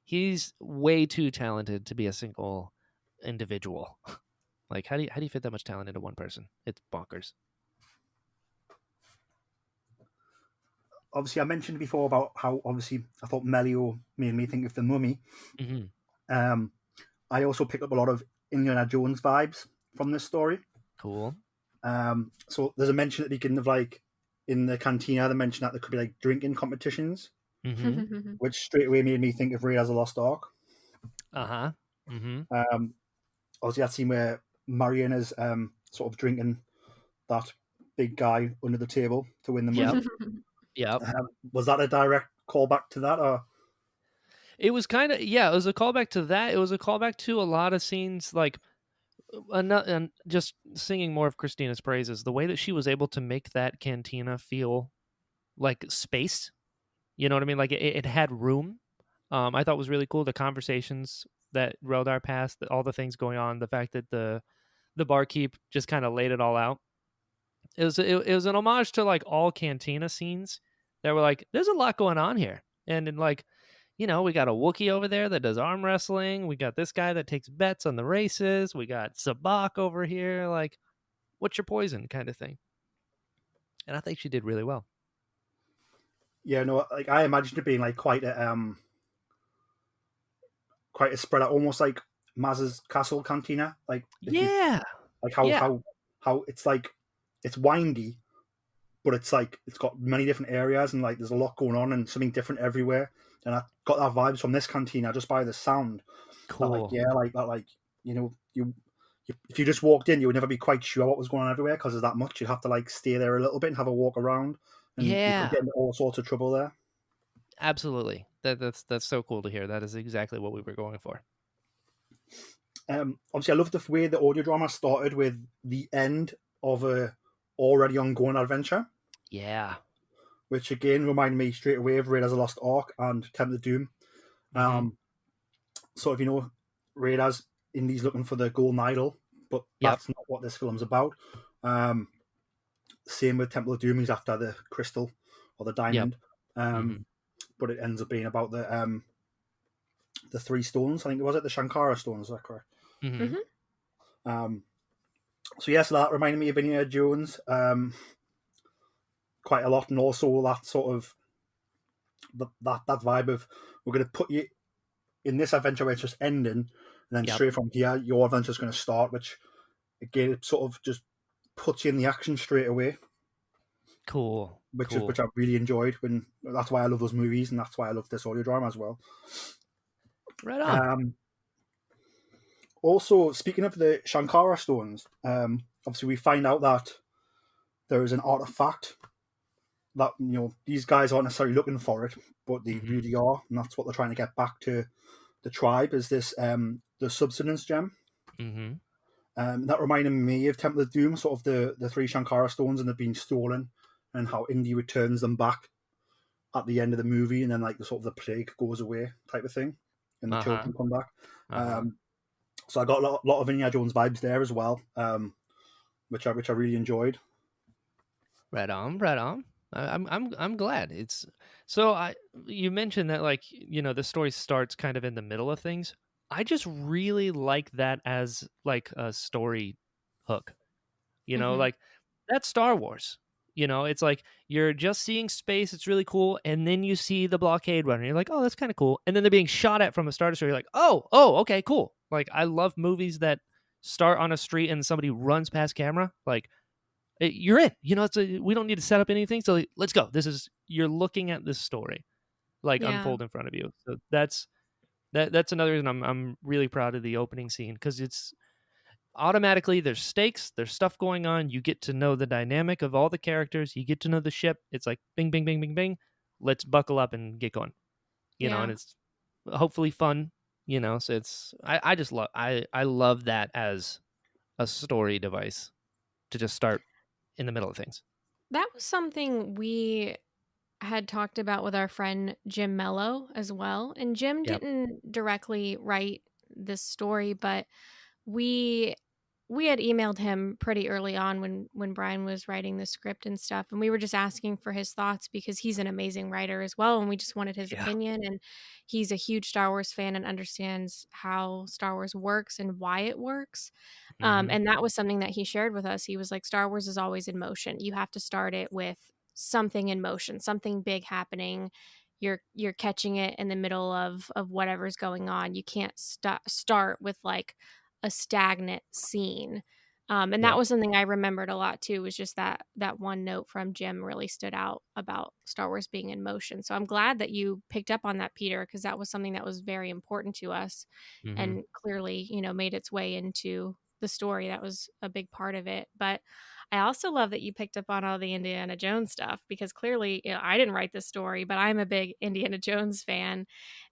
He's way too talented to be a single individual. Like, how do you fit that much talent into one person? It's bonkers. Obviously, I mentioned before about how obviously I thought Melio made me think of the Mummy. Mm-hmm. I also picked up a lot of Indiana Jones vibes from this story. Cool. So there's a mention at the beginning of like in the cantina, they mention that there could be like drinking competitions, Mm-hmm. which straight away made me think of Raiders of the Lost Ark. Uh-huh. Mm-hmm. Obviously that scene where Marion is sort of drinking that big guy under the table to win the money. Yep. Was that a direct callback to that, or? It was kind of, yeah, it was a callback to that. It was a callback to a lot of scenes, like and just singing more of Christina's praises. The way that she was able to make that cantina feel like space, you know what I mean? Like it had room. I thought was really cool. The conversations that Reldar passed, all the things going on, the fact that the barkeep just kind of laid it all out. It was an homage to like all cantina scenes that were like, there's a lot going on here, and like, you know, we got a Wookiee over there that does arm wrestling. We got this guy that takes bets on the races. We got Sabak over here. Like, what's your poison kind of thing. And I think she did really well. Yeah, no, like I imagined it being like quite a spread out, almost like Maz's Castle Cantina. Like how it's like it's windy, but it's like it's got many different areas and like there's a lot going on and something different everywhere. And I got that vibes from this cantina just by the sound. Cool. You know, if you just walked in, you would never be quite sure what was going on everywhere because there's that much. You'd have to like stay there a little bit and have a walk around. And you could get into all sorts of trouble there. Absolutely. That's so cool to hear. That is exactly what we were going for. Obviously, I love the way the audio drama started with the end of a already ongoing adventure. Yeah. Which again reminded me straight away of Raiders of the Lost Ark and Temple of Doom. Mm-hmm. Sort of, you know, Raiders Indy's looking for the golden idol, but that's not what this film's about. Same with Temple of Doom, he's after the crystal or the diamond. But it ends up being about the 3 stones. I think it was the Shankara stones. Is that correct? Mm-hmm. So yes, that reminded me of Indiana Jones. quite a lot, and also that sort of that vibe of we're going to put you in this adventure where it's just ending, and then Yep. straight from here your adventure's going to start, which again it sort of just puts you in the action straight away. Cool. Which cool. I really enjoyed. That's why I love those movies, and that's why I love this audio drama as well. Right on. Also, speaking of the Shankara stones, obviously we find out that there is an artifact that these guys aren't necessarily looking for it, but they really are, and that's what they're trying to get back to the tribe. Is this the substance gem? Mm-hmm. That reminded me of Temple of Doom, sort of the three Shankara stones, and they've been stolen, and how Indy returns them back at the end of the movie, and then like the sort of the plague goes away type of thing, and the children come back. So I got a lot of Indiana Jones vibes there as well, which I really enjoyed. Right on. I'm glad. It's so you mentioned that, like, the story starts kind of in the middle of things. I just really like that as like a story hook. Like that's Star Wars. It's like you're just seeing space, it's really cool, and then you see the blockade runner. You're like, oh, that's kind of cool. And then they're being shot at from a Star Destroyer. You're like, oh, okay, cool. Like, I love movies that start on a street and somebody runs past camera. Like, you're in. We don't need to set up anything. So let's go. You're looking at this story like unfold in front of you. So that's another reason I'm really proud of the opening scene, because it's automatically there's stakes, there's stuff going on. You get to know the dynamic of all the characters. You get to know the ship. It's like bing, bing, bing, bing, bing. Let's buckle up and get going. And it's hopefully fun. So it's I just love I love that as a story device to just start in the middle of things. That was something we had talked about with our friend Jim Mello as well. And Jim Yep. didn't directly write this story, but we had emailed him pretty early on when Brian was writing the script and stuff, and we were just asking for his thoughts because he's an amazing writer as well, and we just wanted his opinion. And he's a huge Star Wars fan and understands how Star Wars works and why it works. And that was something that he shared with us. He was like, Star Wars is always in motion. You have to start it with something in motion, something big happening. You're catching it in the middle of whatever's going on. You can't start with like a stagnant scene. And that was something I remembered a lot too, was just that one note from Jim really stood out about Star Wars being in motion. So I'm glad that you picked up on that, Peter, because that was something that was very important to us and clearly, made its way into the story. That was a big part of it. But I also love that you picked up on all the Indiana Jones stuff, because clearly, I didn't write this story, but I'm a big Indiana Jones fan.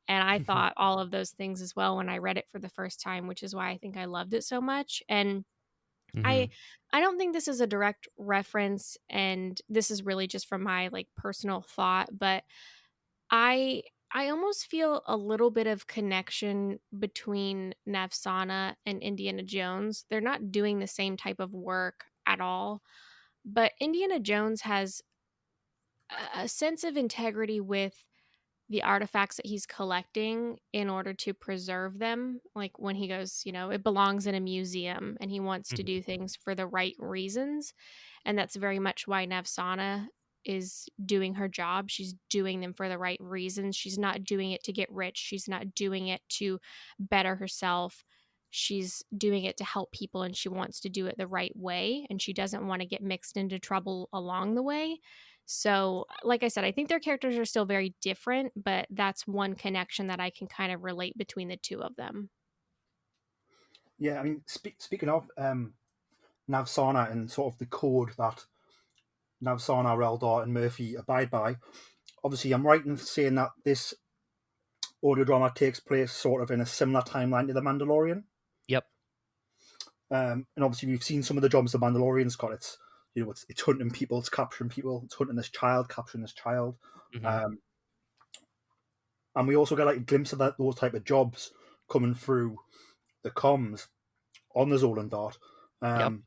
And I thought all of those things as well when I read it for the first time, which is why I think I loved it so much. And I don't think this is a direct reference, and this is really just from my like personal thought, but I almost feel a little bit of connection between Navsana and Indiana Jones. They're not doing the same type of work at all, but Indiana Jones has a sense of integrity with the artifacts that he's collecting in order to preserve them. Like when he goes, it belongs in a museum, and he wants to do things for the right reasons. And that's very much why Navsana is doing her job. She's doing them for the right reasons. She's not doing it to get rich. She's not doing it to better herself. She's doing it to help people, and she wants to do it the right way. And she doesn't want to get mixed into trouble along the way. So, like I said, I think their characters are still very different, but that's one connection that I can kind of relate between the two of them. Yeah, I mean, speaking of Navsana and sort of the code that Navsana, Reldar, and Murphy abide by, obviously I'm right in saying that this audio drama takes place sort of in a similar timeline to The Mandalorian. Yep. And obviously we've seen some of the jobs the Mandalorian's got. It's it's hunting people, it's capturing people, it's hunting this child, capturing this child. And we also get like a glimpse of those type of jobs coming through the comms on the Zolan Dart. And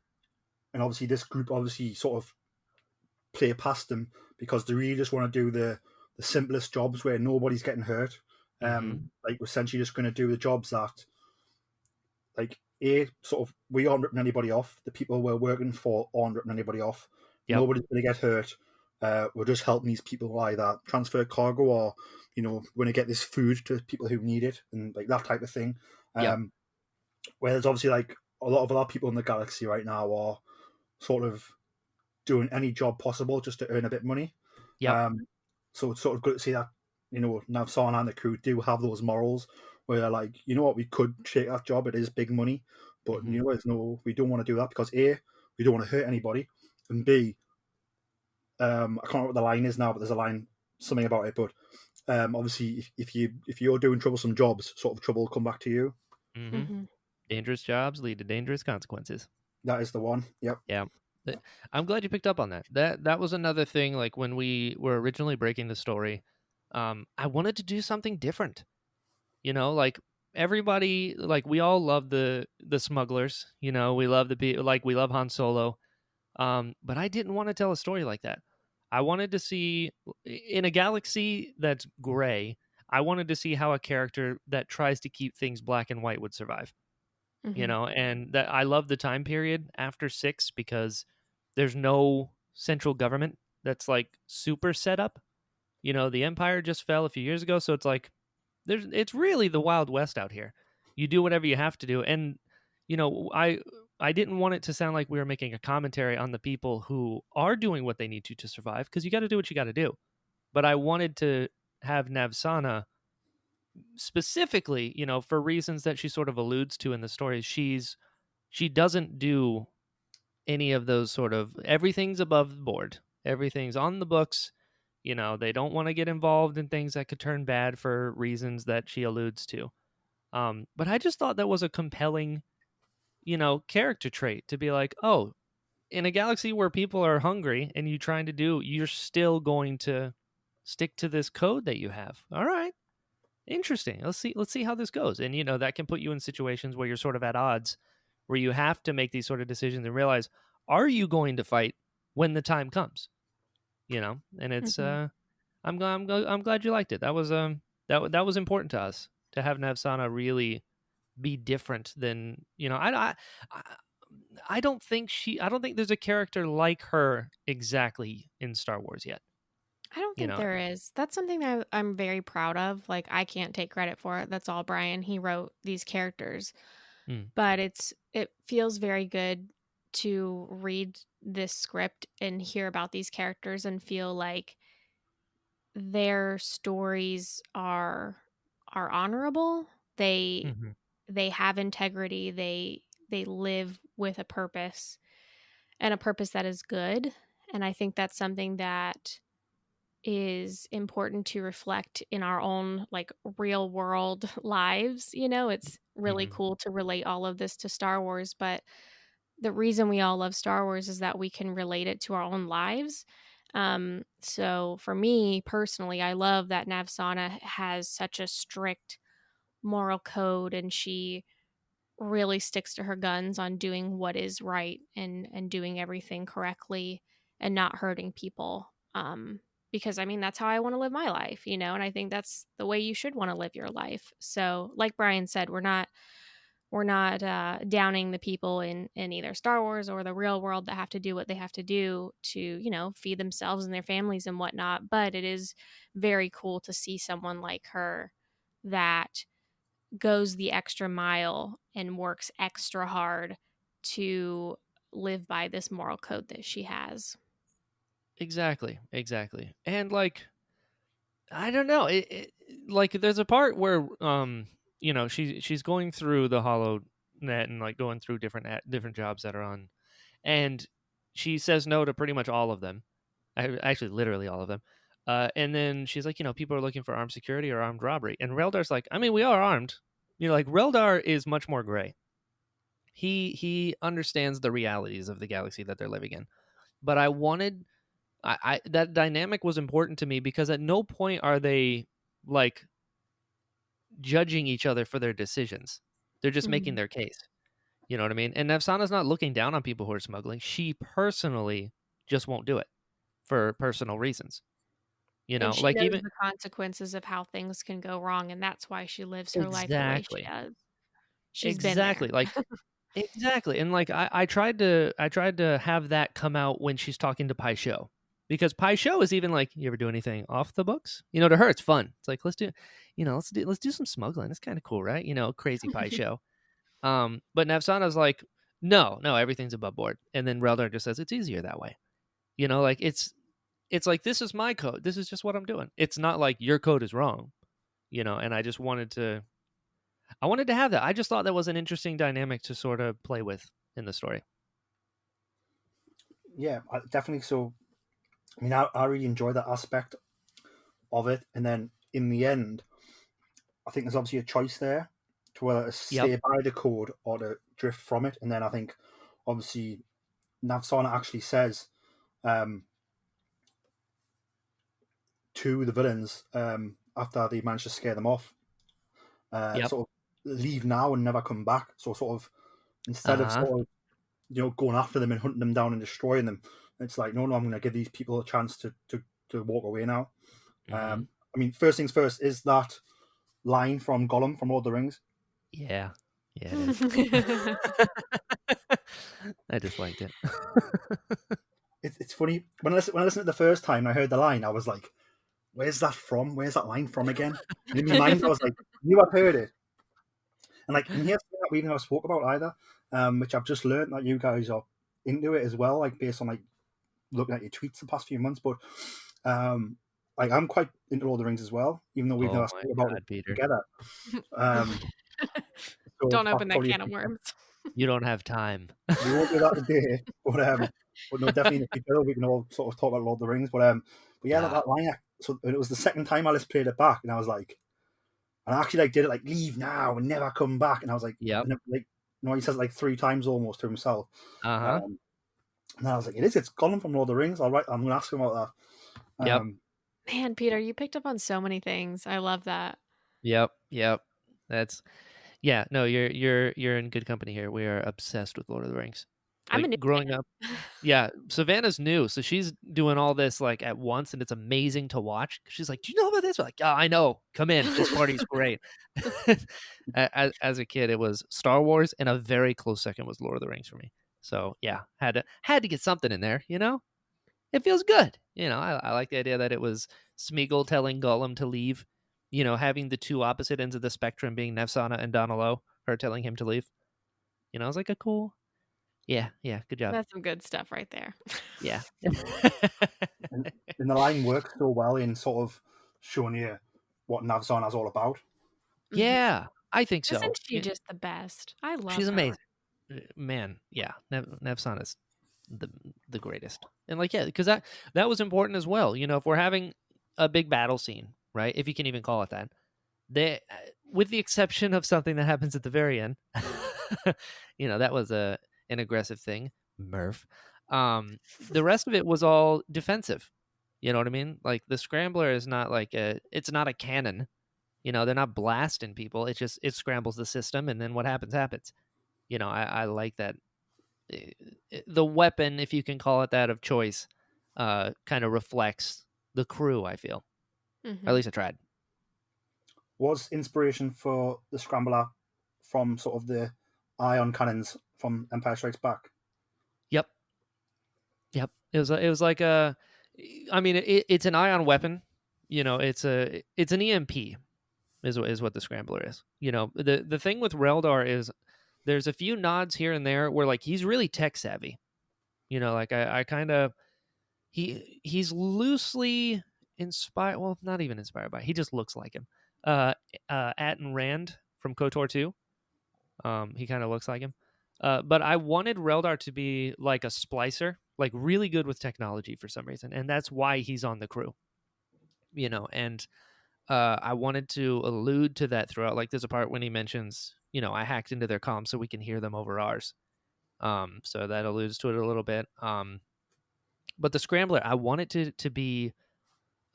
obviously this group obviously sort of play past them because they really just want to do the simplest jobs where nobody's getting hurt. Like we're essentially just going to do the jobs that like sort of we aren't ripping anybody off. The people we're working for aren't ripping anybody off. Nobody's going to get hurt. we're just helping these people either transfer cargo or, we're going to get this food to people who need it and like that type of thing. Yeah. Whereas obviously like a lot of other people in the galaxy right now are sort of doing any job possible just to earn a bit of money. Yeah. So it's sort of good to see that, Navsana and the crew do have those morals where they're like, you know what, we could take that job, it is big money, but we don't want to do that because A, we don't want to hurt anybody, and B, I can't remember what the line is now, but there's a line, something about it, but obviously if you're doing troublesome jobs, sort of trouble will come back to you. Dangerous jobs lead to dangerous consequences. That is the one. Yep. Yeah. I'm glad you picked up on that. That was another thing, like when we were originally breaking the story, I wanted to do something different. Like everybody, like we all love the smugglers, we love we love Han Solo. But I didn't want to tell a story like that. I wanted to see, in a galaxy that's gray, I wanted to see how a character that tries to keep things black and white would survive. And that I love the time period after 6 because there's no central government that's like super set up. The Empire just fell a few years ago, so it's like it's really the Wild West out here. You do whatever you have to do, and I didn't want it to sound like we were making a commentary on the people who are doing what they need to survive, because you got to do what you got to do. But I wanted to have Navsana specifically, for reasons that she sort of alludes to in the story. She doesn't do any of those sort of, everything's above board. Everything's on the books. They don't want to get involved in things that could turn bad for reasons that she alludes to. But I just thought that was a compelling, character trait to be like, oh, in a galaxy where people are hungry and you're still going to stick to this code that you have. All right. Interesting. Let's see how this goes. And that can put you in situations where you're sort of at odds, where you have to make these sort of decisions and realize, are you going to fight when the time comes? And it's I'm glad you liked it. That was that was important to us, to have Navsana really be different than, I don't think there's a character like her exactly in Star Wars yet. I don't think there is. That's something that I'm very proud of. Like, I can't take credit for it. That's all Brian. He wrote these characters. But it feels very good to read this script and hear about these characters and feel like their stories are honorable. They have integrity. They live with a purpose, and a purpose that is good. And I think that's something that is important to reflect in our own like real world lives. It's really cool to relate all of this to Star Wars, but the reason we all love Star Wars is that we can relate it to our own lives. So for me personally, I love that Navsana has such a strict moral code, and she really sticks to her guns on doing what is right and doing everything correctly and not hurting people. Because that's how I want to live my life, and I think that's the way you should want to live your life. So like Brian said, we're not downing the people in either Star Wars or the real world that have to do what they have to do to, feed themselves and their families and whatnot. But it is very cool to see someone like her that goes the extra mile and works extra hard to live by this moral code that she has. Exactly. And like, I don't know, like there's a part where she's going through the hollow net and like going through different jobs that are on, and she says no to pretty much all of them. Actually, literally all of them. And then she's like, people are looking for armed security or armed robbery, and Reldar's like, we are armed. Like Reldar is much more gray. He understands the realities of the galaxy that they're living in, but I wanted. I that dynamic was important to me because at no point are they like judging each other for their decisions. They're just making their case. You know what I mean? And Navsana's not looking down on people who are smuggling. She personally just won't do it for personal reasons. And she like knows even the consequences of how things can go wrong, and that's why she lives her life the way she does. She's exactly been there. like exactly. And like I tried to have that come out when she's talking to Pai Sho. because Pai Sho is even like, you ever do anything off the books? You know, to her it's fun. It's like, let's do some smuggling. It's kind of cool, right? You know, crazy Pai Sho. But Navsana's like, no, everything's above board. And then Reldar just says it's easier that way. You know, like it's like, this is my code. This is just what I'm doing. It's not like your code is wrong. You know, and I wanted to have that. I just thought that was an interesting dynamic to sort of play with in the story. Yeah, definitely. So, I mean, I really enjoy that aspect of it. And then in the end, I think there's obviously a choice there to whether to stay by the code or to drift from it. And then I think, obviously, Navsana actually says to the villains after they manage to scare them off, sort of leave now and never come back. So sort of instead of sort of, you know, going after them and hunting them down and destroying them, it's like, no, I'm going to give these people a chance to walk away now. I mean, first things first, is that line from Gollum from Lord of the Rings? Yeah, it is. I just liked it. It's funny when I listened to it the first time and I heard the line, I was like, where's that from? Where's that line from again? And in my mind, I was like, you have heard it. And like, and here's something that we never spoke about either, which I've just learned that you guys are into it as well, like based on like looking at your tweets the past few months. But like, I'm quite into Lord of the Rings as well, even though we've never spoken about it Peter. together. So don't open that can of worms. You don't have time. We won't do that today, but no, definitely in the future we can all sort of talk about Lord of the Rings. But yeah, that line. So it was the second time I just played it back, and I was like, and I actually like did it like, leave now and never come back, and I was like, yeah, like, you know, he says it like 3 times almost to himself. And I was like, it's Gollum from Lord of the Rings. All right, I'm gonna ask him about that. Man, Peter, you picked up on so many things. I love that. Yep. That's no, you're in good company here. We are obsessed with Lord of the Rings. Like, I'm growing up. Yeah, Savanna's new, so she's doing all this like at once, and it's amazing to watch. She's like, "Do you know about this?" We're like, "Oh, I know. Come in. This party's great." As a kid, it was Star Wars, and a very close second was Lord of the Rings for me. So yeah, had to get something in there. You know, it feels good. You know, I like the idea that it was Smeagol telling Gollum to leave. You know, having the two opposite ends of the spectrum being Navsana and Donalo, her telling him to leave. You know, it was like a cool. Yeah, good job. That's some good stuff right there. Yeah. and the line works so well in sort of showing you what Navsana's all about. Yeah, I think so. Isn't she just the best? I love her. She's amazing. Man, yeah. Navsana's the greatest. And like, yeah, because that was important as well. You know, if we're having a big battle scene, right? If you can even call it that. With the exception of something that happens at the very end, you know, that was an aggressive thing, Murph. The rest of it was all defensive. You know what I mean? Like, the Scrambler is not like it's not a cannon. You know, they're not blasting people. It scrambles the system, and then what happens. You know, I like that. The weapon, if you can call it that, of choice, kind of reflects the crew, I feel. Or at least I tried. Was inspiration for the Scrambler from sort of the ion cannons from Empire Strikes Back? Yep. It was like a. I mean, it's an ion weapon. You know, it's an EMP, is what the Scrambler is. You know, the thing with Reldar is there's a few nods here and there where like he's really tech savvy. You know, like I kind of he's loosely inspired. Well, not even inspired by. He just looks like him. Atten Rand from KOTOR 2. He kind of looks like him. But I wanted Reldar to be like a splicer, like really good with technology for some reason, and that's why he's on the crew. You know, and I wanted to allude to that throughout. Like, there's a part when he mentions, you know, I hacked into their comms so we can hear them over ours. So that alludes to it a little bit. But the Scrambler, I want it to be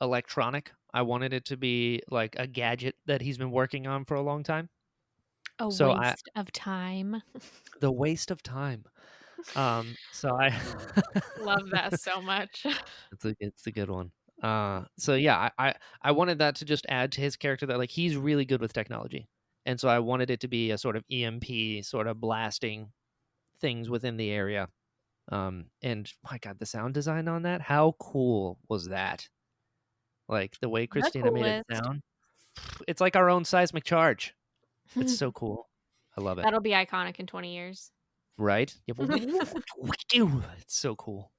electronic. I wanted it to be like a gadget that he's been working on for a long time. Waste of time. The waste of time. So I love that so much. It's a good one. So yeah, I wanted that to just add to his character, that like he's really good with technology, and so I wanted it to be a sort of EMP, sort of blasting things within the area. And my God, the sound design on that, how cool was that? Like the way The Christina made it coolest. sound. It's like our own seismic charge. It's so cool. I love it. That'll be iconic in 20 years. Right? It's so cool.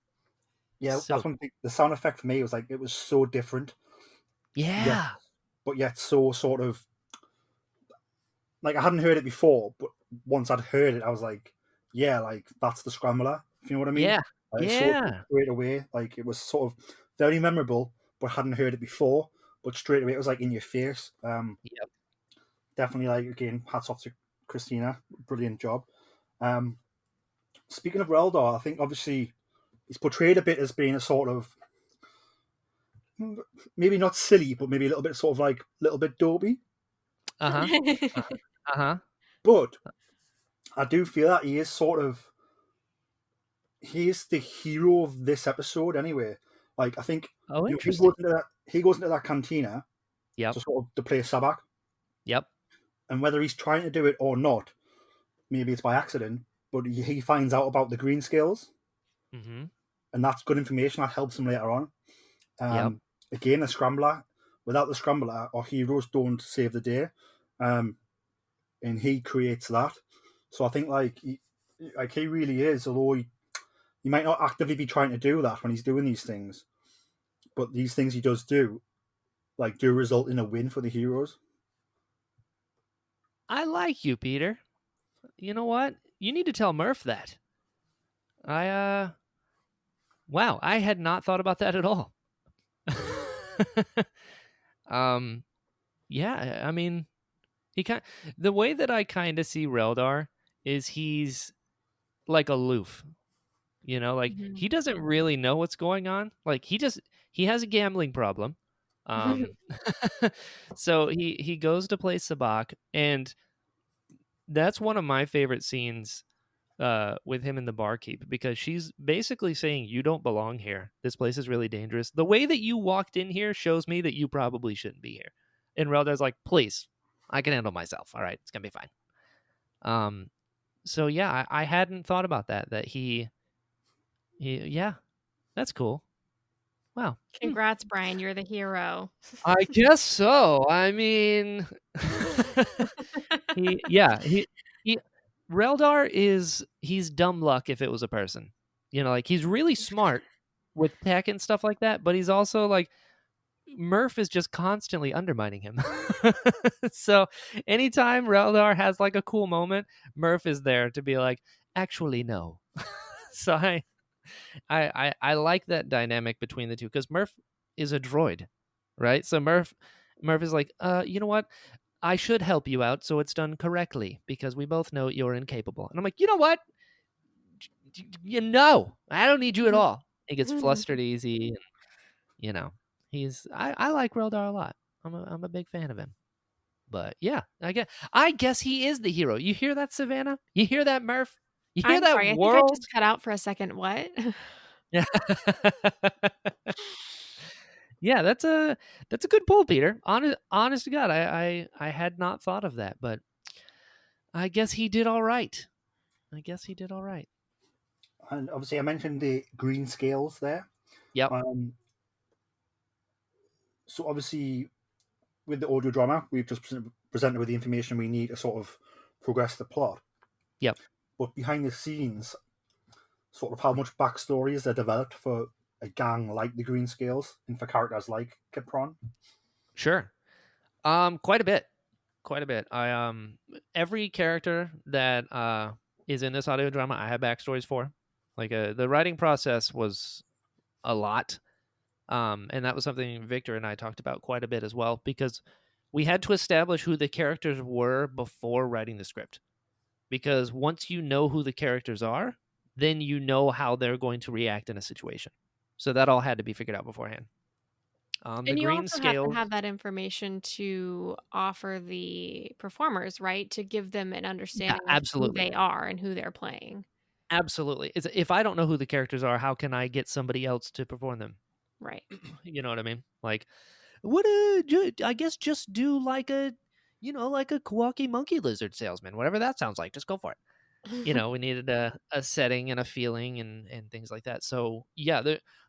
Yeah, So that's one thing. The sound effect for me was like it was so different. yeah. But yet so sort of like I hadn't heard it before, but once I'd heard it, I was like, yeah, like that's the scrambler. If you know what I mean? Yeah. Like, sort of Yeah. straight away, like it was sort of very memorable, but hadn't heard it before. But straight away, it was like in your face. Yep. Definitely, like again, hats off to Christina, brilliant job. Speaking of Reldar, I think obviously he's portrayed a bit as being a sort of maybe not silly, but maybe a little bit sort of like a little bit dopey. Uh-huh. Uh-huh. But I do feel that he is sort of he is the hero of this episode anyway. Like I think Oh, he interesting. goes into that cantina Yep. to sort of to play Sabak, Yep. and whether he's trying to do it or not, maybe it's by accident, but he finds out about the green scales, Mm-hmm. and that's good information that helps him later on. Yep. Again, the scrambler. Without the scrambler, our heroes don't save the day, and he creates that. So I think he really is. Although he might not actively be trying to do that when he's doing these things, but these things he does do, like, do result in a win for the heroes. I like you, Peter. You know what? You need to tell Murph that. Wow, I had not thought about that at all. Yeah, I mean, the way that I kind of see Reldar is he's like aloof. You know, like he doesn't really know what's going on. Like he has a gambling problem. So he goes to play Sabak, and that's one of my favorite scenes with him in the barkeep, because she's basically saying, you don't belong here. This place is really dangerous. The way that you walked in here shows me that you probably shouldn't be here. And Reldar's like, please, I can handle myself. All right, it's gonna be fine. So yeah, I hadn't thought about that he yeah, that's cool. Wow. Congrats, Brian. You're the hero. I guess so. I mean, he Reldar he's dumb luck if it was a person. You know, like he's really smart with tech and stuff like that, but he's also like Murph is just constantly undermining him. So anytime Reldar has like a cool moment, Murph is there to be like, actually no. So I like that dynamic between the two, because Murph is a droid, right? So Murph is like, you know what? I should help you out so it's done correctly, because we both know you're incapable. And I'm like, you know what? You know, I don't need you at all. He gets flustered easy, and you know, I like Reldar a lot. I'm a big fan of him. But yeah, I guess he is the hero. You hear that, Savanna? You hear that, Murph? You hear I'm that sorry. I think I world? just cut out for a second. What? Yeah. Yeah, that's a good pull, Peter. Honest to God, I had not thought of that, but I guess he did all right. And obviously, I mentioned the green scales there. Yep. So obviously, with the audio drama, we've just presented with the information we need to sort of progress the plot. Yep. But behind the scenes, sort of how much backstory is there developed for a gang like the Green Scales and for characters like Kipron? Sure. Quite a bit. I every character that is in this audio drama, I have backstories for. Like the writing process was a lot. And that was something Victor and I talked about quite a bit as well, because we had to establish who the characters were before writing the script. Because once you know who the characters are, then you know how they're going to react in a situation. So that all had to be figured out beforehand. And The you green also scale, have to have that information to offer the performers, right? To give them an understanding of who absolutely. they are and who they're playing. Absolutely. If I don't know who the characters are, how can I get somebody else to perform them? Right. You know what I mean? Like, I guess just do like a, like a Kawaki monkey lizard salesman, whatever that sounds like. Just go for it. We needed a setting and a feeling and things like that. So yeah,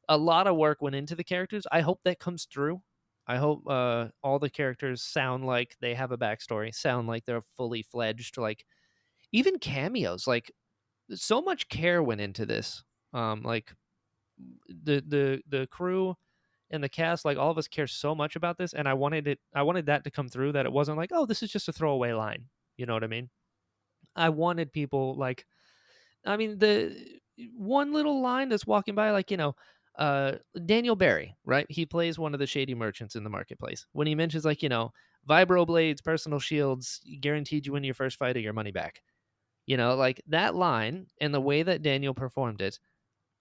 a lot of work went into the characters. I hope that comes through. I hope all the characters sound like they have a backstory, sound like they're fully fledged, like even cameos. Like so much care went into this. Like the crew and the cast, like all of us care so much about this, and I wanted that to come through, that it wasn't like, oh, this is just a throwaway line. You know what I mean? I wanted people like, I mean, the one little line that's walking by, like, Daniel Barry, right? He plays one of the shady merchants in the marketplace. When he mentions, like, vibro blades, personal shields, guaranteed you win your first fight or your money back. Like that line and the way that Daniel performed it,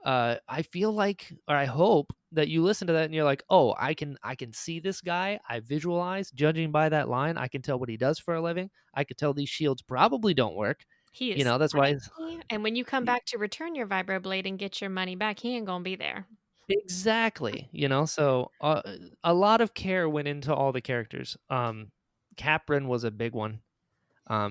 I feel like, or I hope that you listen to that and you're like, oh, I can see this guy. I visualize, judging by that line, I can tell what he does for a living. I could tell these shields probably don't work. He is That's why. and when you come back to return your vibroblade and get your money back, he ain't gonna be there. Exactly. So a lot of care went into all the characters. Caprin was a big one.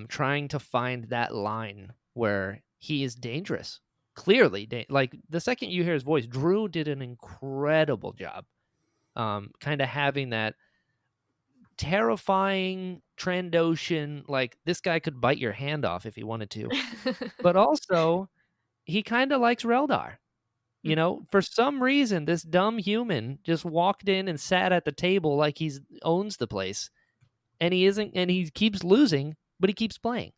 Trying to find that line where he is dangerous. Clearly, like the second you hear his voice, Drew did an incredible job. Kind of having that terrifying Trandoshan, like this guy could bite your hand off if he wanted to. But also, he kind of likes Reldar. For some reason, this dumb human just walked in and sat at the table like he owns the place, and he isn't, and he keeps losing, but he keeps playing.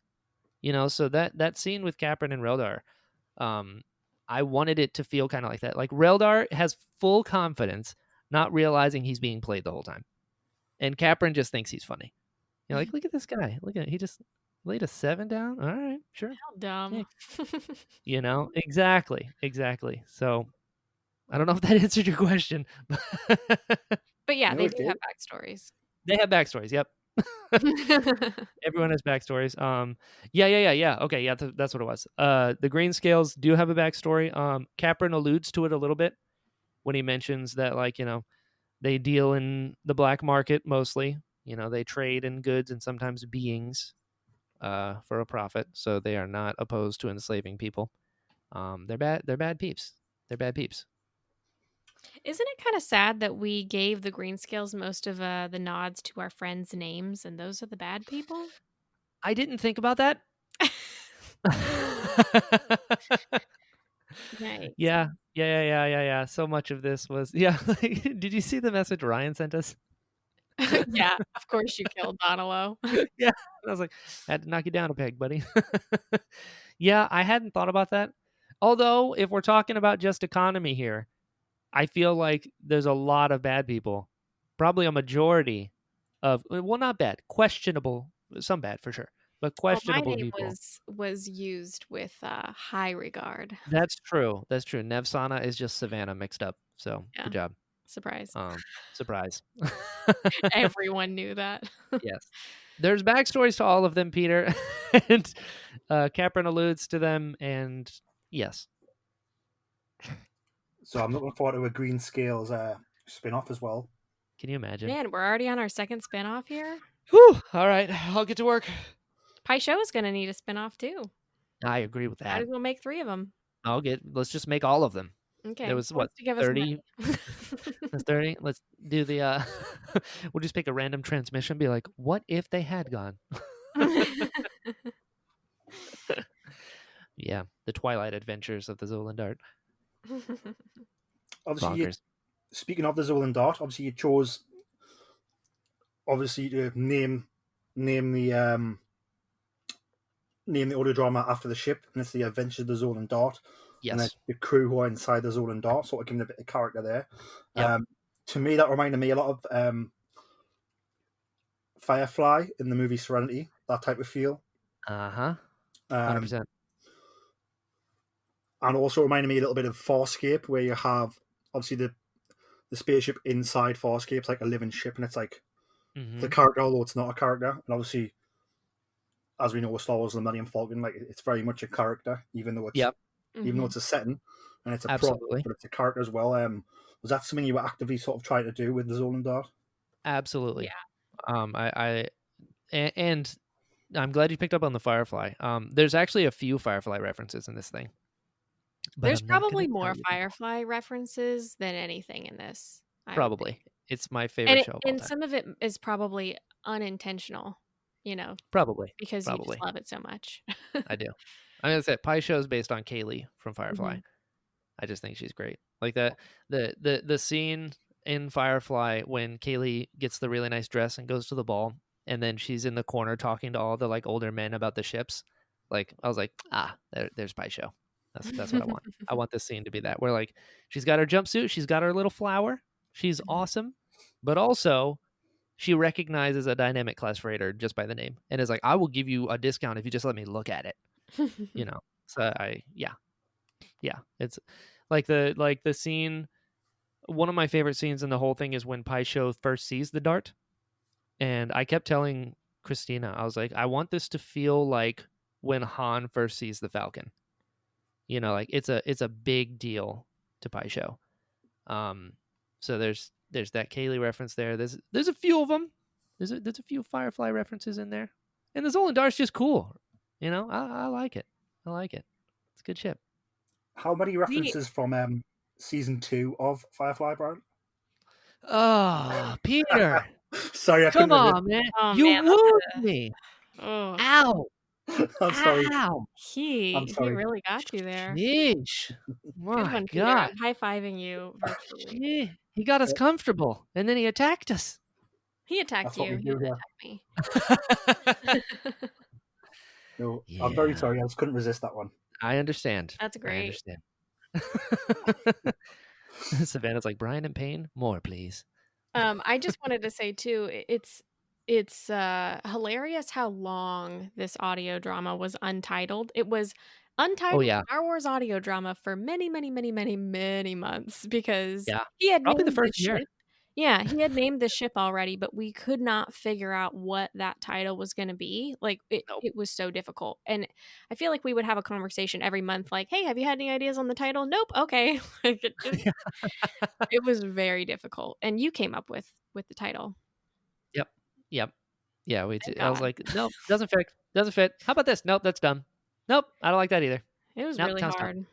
So that scene with Caprin and Reldar, I wanted it to feel kind of like that. Like Reldar has full confidence, not realizing he's being played the whole time, and Caprin just thinks he's funny. Like, look at this guy. Look at, he just laid a 7 down. All right, sure. How dumb. Exactly. So I don't know if that answered your question. But yeah, No, they it do did. have backstories. They have backstories. Yep. Everyone has backstories. Yeah. Okay, yeah, that's what it was. The green scales do have a backstory. Caprin alludes to it a little bit when he mentions that, like, they deal in the black market mostly. They trade in goods and sometimes beings for a profit. So they are not opposed to enslaving people. They're bad peeps. They're bad peeps. Isn't it kind of sad that we gave the Greenscales most of the nods to our friends' names, and those are the bad people? I didn't think about that. Yikes. Yeah. So much of this was, did you see the message Ryan sent us? Yeah, of course you killed Donalo. Yeah. I was like, I had to knock you down a peg, buddy. Yeah, I hadn't thought about that. Although, if we're talking about just economy here, I feel like there's a lot of bad people. Probably a majority of, well, not bad, questionable, some bad for sure, but Well, my questionable name people. was used with high regard. That's true. Nevsana is just Savanna mixed up. So Yeah. good job. Surprise. Surprise. Everyone knew that. Yes. There's backstories to all of them, Peter. And Caprin alludes to them, and yes. So I'm looking forward to a Green Scales spin-off as well. Can you imagine? Man, we're already on our second spinoff here. Whew. All right, I'll get to work. Pie Show is going to need a spinoff too. I agree with Might that. as well make 3 of them. Let's just make all of them. Okay. There was, Wants what, to give us 30? money. That's 30. Let's do the we'll just pick a random transmission, be like, what if they had gone? Yeah, the Twilight Adventures of the Zolan Dart. Obviously, speaking of the Zolan Dart, obviously you chose to name the audio drama after the ship, and it's the Adventures of the Zolan Dart. Yes. And the crew who are inside the Zolan Dart, sort of giving a bit of character there. Yep. To me, that reminded me a lot of Firefly in the movie Serenity, that type of feel. 100%. And also reminded me a little bit of Farscape, where you have obviously the spaceship inside Farscape's like a living ship, and it's like the character, although it's not a character. And obviously, as we know with Star Wars: The Millennium Falcon, like it's very much a character, even though it's even though it's a setting and it's a prop, but it's a character as well. Was that something you were actively sort of trying to do with the Zolan Dart? Absolutely. Yeah. And I'm glad you picked up on the Firefly. There's actually a few Firefly references in this thing. But There's I'm not probably gonna tell more you. Firefly references than anything in this. I would think. Probably. It's my favorite show of all And time. some of it is probably unintentional, Probably. because you just love it so much. I do. I'm gonna say Pie Show is based on Kaylee from Firefly. Mhm. I just think she's great. Like that the scene in Firefly when Kaylee gets the really nice dress and goes to the ball, and then she's in the corner talking to all the like older men about the ships. Like I was like, there's Pie Show. That's what I want. I want this scene to be that where like she's got her jumpsuit, she's got her little flower, she's awesome, but also she recognizes a dynamic class freighter just by the name and is like, I will give you a discount if you just let me look at it. So it's like the scene. One of my favorite scenes in the whole thing is when Pai Sho first sees the dart, and I kept telling Christina, I was like, I want this to feel like when Han first sees the Falcon. Like it's a big deal to Pai Sho. So there's that Kaylee reference there. There's a few of them. There's a few Firefly references in there, and the Zolan Dart's just cool. I like it. I like it. It's a good ship. How many references from season 2 of Firefly, Brian? Oh, Peter. Sorry, I Come couldn't resist. on, man. Oh, You man, wooed me. Oh, Ow. I'm sorry. Ow. he really got you there. Yeesh. Good My one, Peter. God. I'm high-fiving you virtually. Yeah. He got us comfortable, and then he attacked us. He attacked That's what you. we He do didn't attack me. No, Yeah. I'm very sorry. I just couldn't resist that one. I understand. That's great. I understand. Savannah's like, Brian in pain? More, please. I just wanted to say too, it's hilarious how long this audio drama was untitled. It was untitled Star Wars audio drama for many, many, many, many, many months because he had probably the named first year. ship. Yeah, he had named the ship already, but we could not figure out what that title was going to be. Like it was so difficult. And I feel like we would have a conversation every month like, "Hey, have you had any ideas on the title?" Nope. Okay. Like it was very difficult. And you came up with the title. Yep. Yeah, I was God. like, nope, doesn't fit. How about this? Nope, that's dumb. Nope, I don't like that either. It was Nope, really sounds hard. dumb.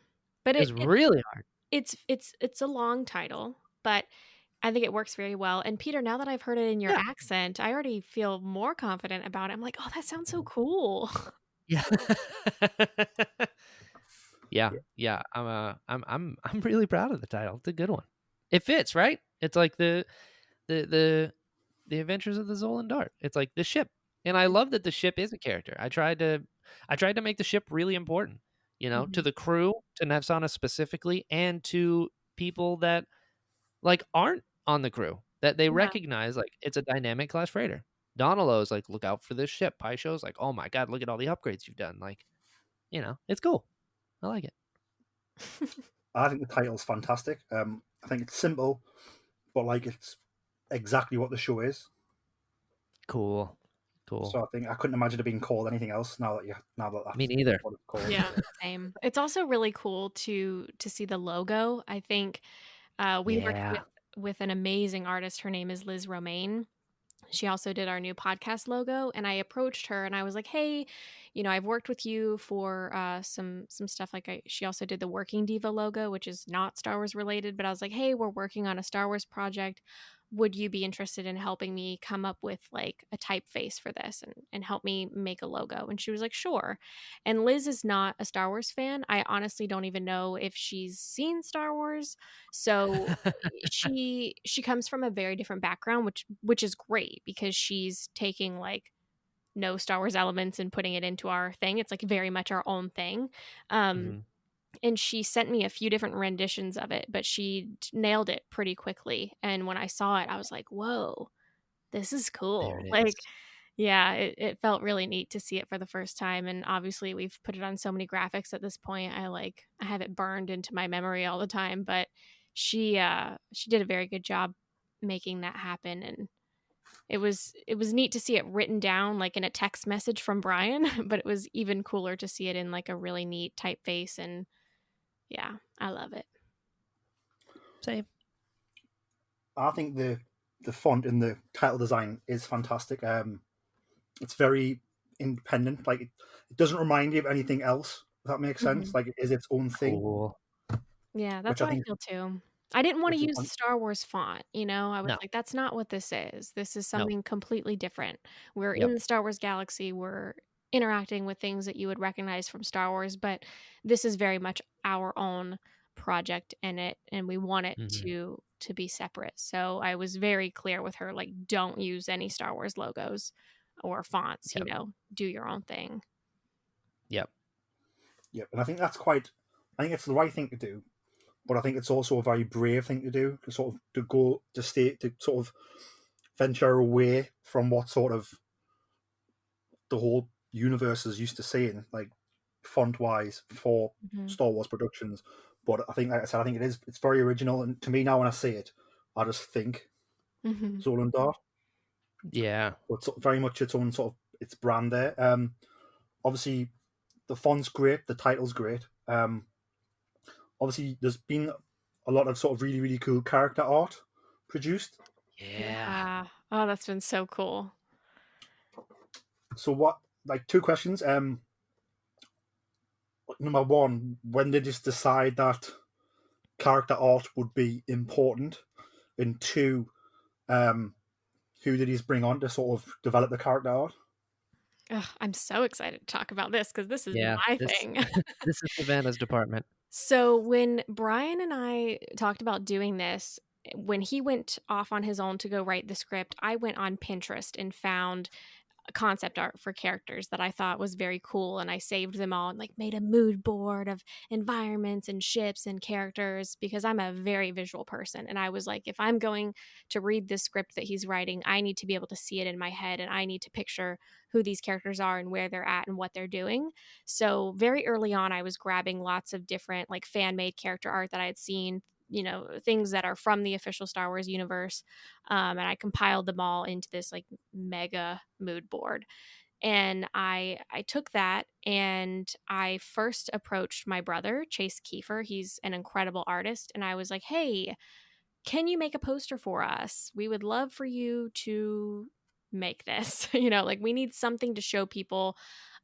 But It was really hard. It's a long title, but I think it works very well. And Peter, now that I've heard it in your accent, I already feel more confident about it. I'm like, oh, that sounds so cool. Yeah. Yeah. I'm really proud of the title. It's a good one. It fits, right? It's like the Adventures of the Zolan Dart. It's like the ship, and I love that the ship is a character. I tried to make the ship really important, to the crew, to Nefsana specifically, and to people that like aren't on the crew, that they recognize like it's a dynamic class freighter. Donalo's like, look out for this ship. Pai Sho's like, oh my God, look at all the upgrades you've done. Like, it's cool. I like it. I think the title's fantastic. I think it's simple, but like it's exactly what the show is. Cool. So I think I couldn't imagine it being called anything else now that that's me neither. what it's called. Yeah, same. It's also really cool to see the logo. I think we worked with an amazing artist. Her name is Liz Romaine. She also did our new podcast logo, and I approached her and I was like, hey, I've worked with you for some stuff. Like she also did the Working Diva logo, which is not Star Wars related, but I was like, hey, we're working on a Star Wars project. Would you be interested in helping me come up with like a typeface for this and help me make a logo? And she was like, sure. And Liz is not a Star Wars fan. I honestly don't even know if she's seen Star Wars. So she comes from a very different background, which is great because she's taking like no Star Wars elements and putting it into our thing. It's like very much our own thing. And she sent me a few different renditions of it, but she nailed it pretty quickly. And when I saw it, I was like, whoa, this is cool. Like, yeah, it felt really neat to see it for the first time. And obviously we've put it on so many graphics at this point. I have it burned into my memory all the time, but she did a very good job making that happen. And it was neat to see it written down like in a text message from Brian, but it was even cooler to see it in like a really neat typeface. And yeah, I love it. Same. I think the font and the title design is fantastic. It's very independent. Like it doesn't remind you of anything else. If that makes sense. Like it is its own thing, Cool. Yeah, that's which I what I think feel too. I didn't want to which is use the Star Wars font, you know? I was No. like, that's not what this is. This is No. something completely different. We're Yep. in the Star Wars galaxy, we're interacting with things that you would recognize from Star Wars, but this is very much our own project in it, and we want it Mhm. to be separate. So I was very clear with her, like, don't use any Star Wars logos or fonts, Yep. do your own thing. Yep. yeah, and I think that's quite. I think it's the right thing to do, but I think it's also a very brave thing to do to sort of to go to stay to sort of venture away from what sort of the whole universe is used to seeing, like font wise for Mhm. Star Wars productions. But I think, like I said, I think it's very original, and to me now when I see it, I just think Mhm. Zolan Dart. Yeah. But it's very much its own sort of its brand there. Obviously the font's great, the title's great. Obviously there's been a lot of sort of really really cool character art produced. Yeah. Yeah. Oh, that's been so cool. So what? Like two questions. Number one, when did you decide that character art would be important? And two, um, who did he bring on to sort of develop the character art? Ugh, I'm so excited to talk about this because this is Yeah. my This thing. this is Savannah's department. So when Brian and I talked about doing this, when he went off on his own to go write the script, I went on Pinterest and found concept art for characters that I thought was very cool, and I saved them all and like made a mood board of environments and ships and characters because I'm a very visual person, and I was like, if I'm going to read this script that he's writing, I need to be able to see it in my head, and I need to picture who these characters are and where they're at and what they're doing. So very early on I was grabbing lots of different like fan made character art that I had seen, things that are from the official Star Wars universe, and I compiled them all into this like mega mood board. And I took that and I first approached my brother, Chase Kiefer. He's an incredible artist. And I was like, hey, can you make a poster for us? We would love for you to make this. Like we need something to show people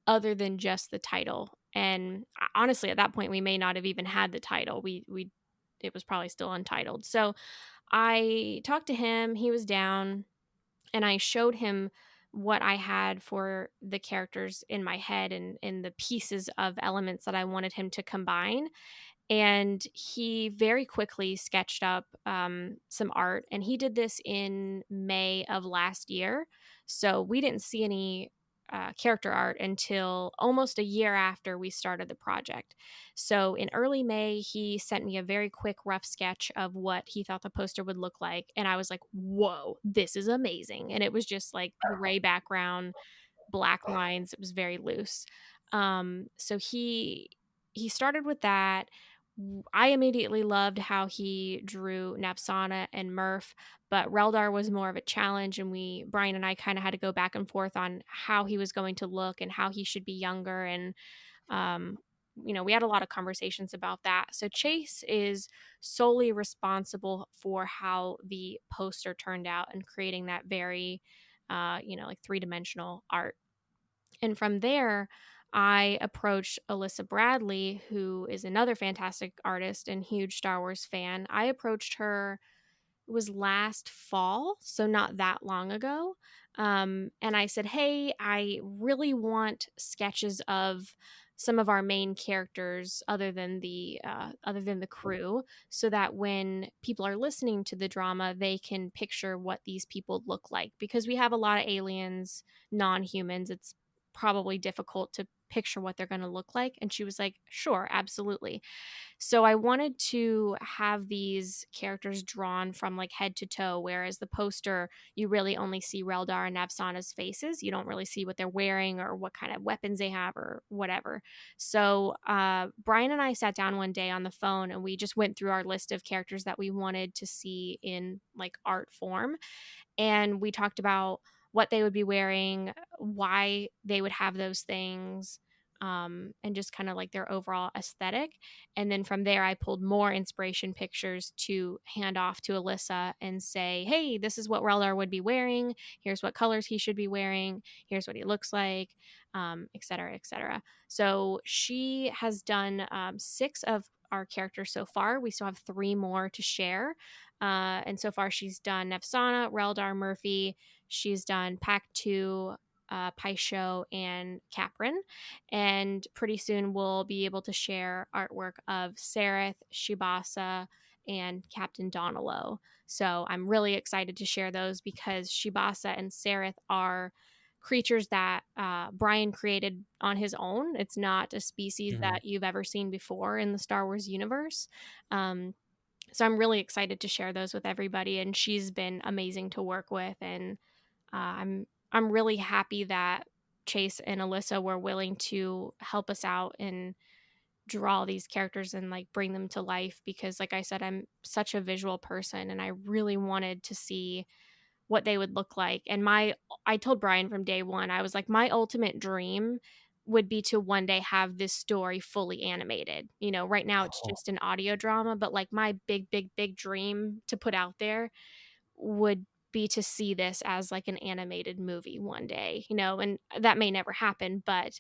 other than just the title. And honestly, at that point, we may not have even had the title. We it was probably still untitled. So I talked to him. He was down and I showed him what I had for the characters in my head and the pieces of elements that I wanted him to combine. And he very quickly sketched up some art, and he did this in May of last year. So we didn't see any character art until almost a year after we started the project. So in early May, he sent me a very quick rough sketch of what he thought the poster would look like, and I was like, whoa, this is amazing. And it was just like gray background, black lines. It was very loose. So he started with that. I immediately loved how he drew Napsana and Murph, but Reldar was more of a challenge, and Brian and I kind of had to go back and forth on how he was going to look and how he should be younger, and um, we had a lot of conversations about that. So Chase is solely responsible for how the poster turned out and creating that very, like three-dimensional art. And from there, I approached Alyssa Bradley, who is another fantastic artist and huge Star Wars fan. I approached her, it was last fall, so not that long ago. And I said, hey, I really want sketches of some of our main characters other than the crew, so that when people are listening to the drama, they can picture what these people look like, because we have a lot of aliens, non-humans. It's probably difficult to picture what they're going to look like. And she was like, sure, absolutely. So I wanted to have these characters drawn from like head to toe, whereas the poster, you really only see Reldar and Navsana's faces. You don't really see what they're wearing or what kind of weapons they have or whatever. So Brian and I sat down one day on the phone and we just went through our list of characters that we wanted to see in like art form. And we talked about what they would be wearing, why they would have those things, and just kind of like their overall aesthetic. And then from there, I pulled more inspiration pictures to hand off to Alyssa and say, hey, this is what Reldar would be wearing. Here's what colors he should be wearing. Here's what he looks like, et cetera, et cetera. So she has done 6 of our characters so far. We still have 3 more to share. And so far, she's done Nefsana, Reldar, Murphy. She's done Pack 2, Paisho, and Caprin. And pretty soon we'll be able to share artwork of Sereth, Shibasa, and Captain Donalo. So I'm really excited to share those because Shibasa and Sereth are creatures that Brian created on his own. It's not a species that you've ever seen before in the Star Wars universe. So I'm really excited to share those with everybody, and she's been amazing to work with, and I'm really happy that Chase and Alyssa were willing to help us out and draw these characters and like bring them to life, because like I said, I'm such a visual person and I really wanted to see what they would look like. And I told Brian from day one, I was like, my ultimate dream would be to one day have this story fully animated. You know, right now it's just an audio drama, but like my big dream to put out there would be to see this as like an animated movie one day, you know, and that may never happen, but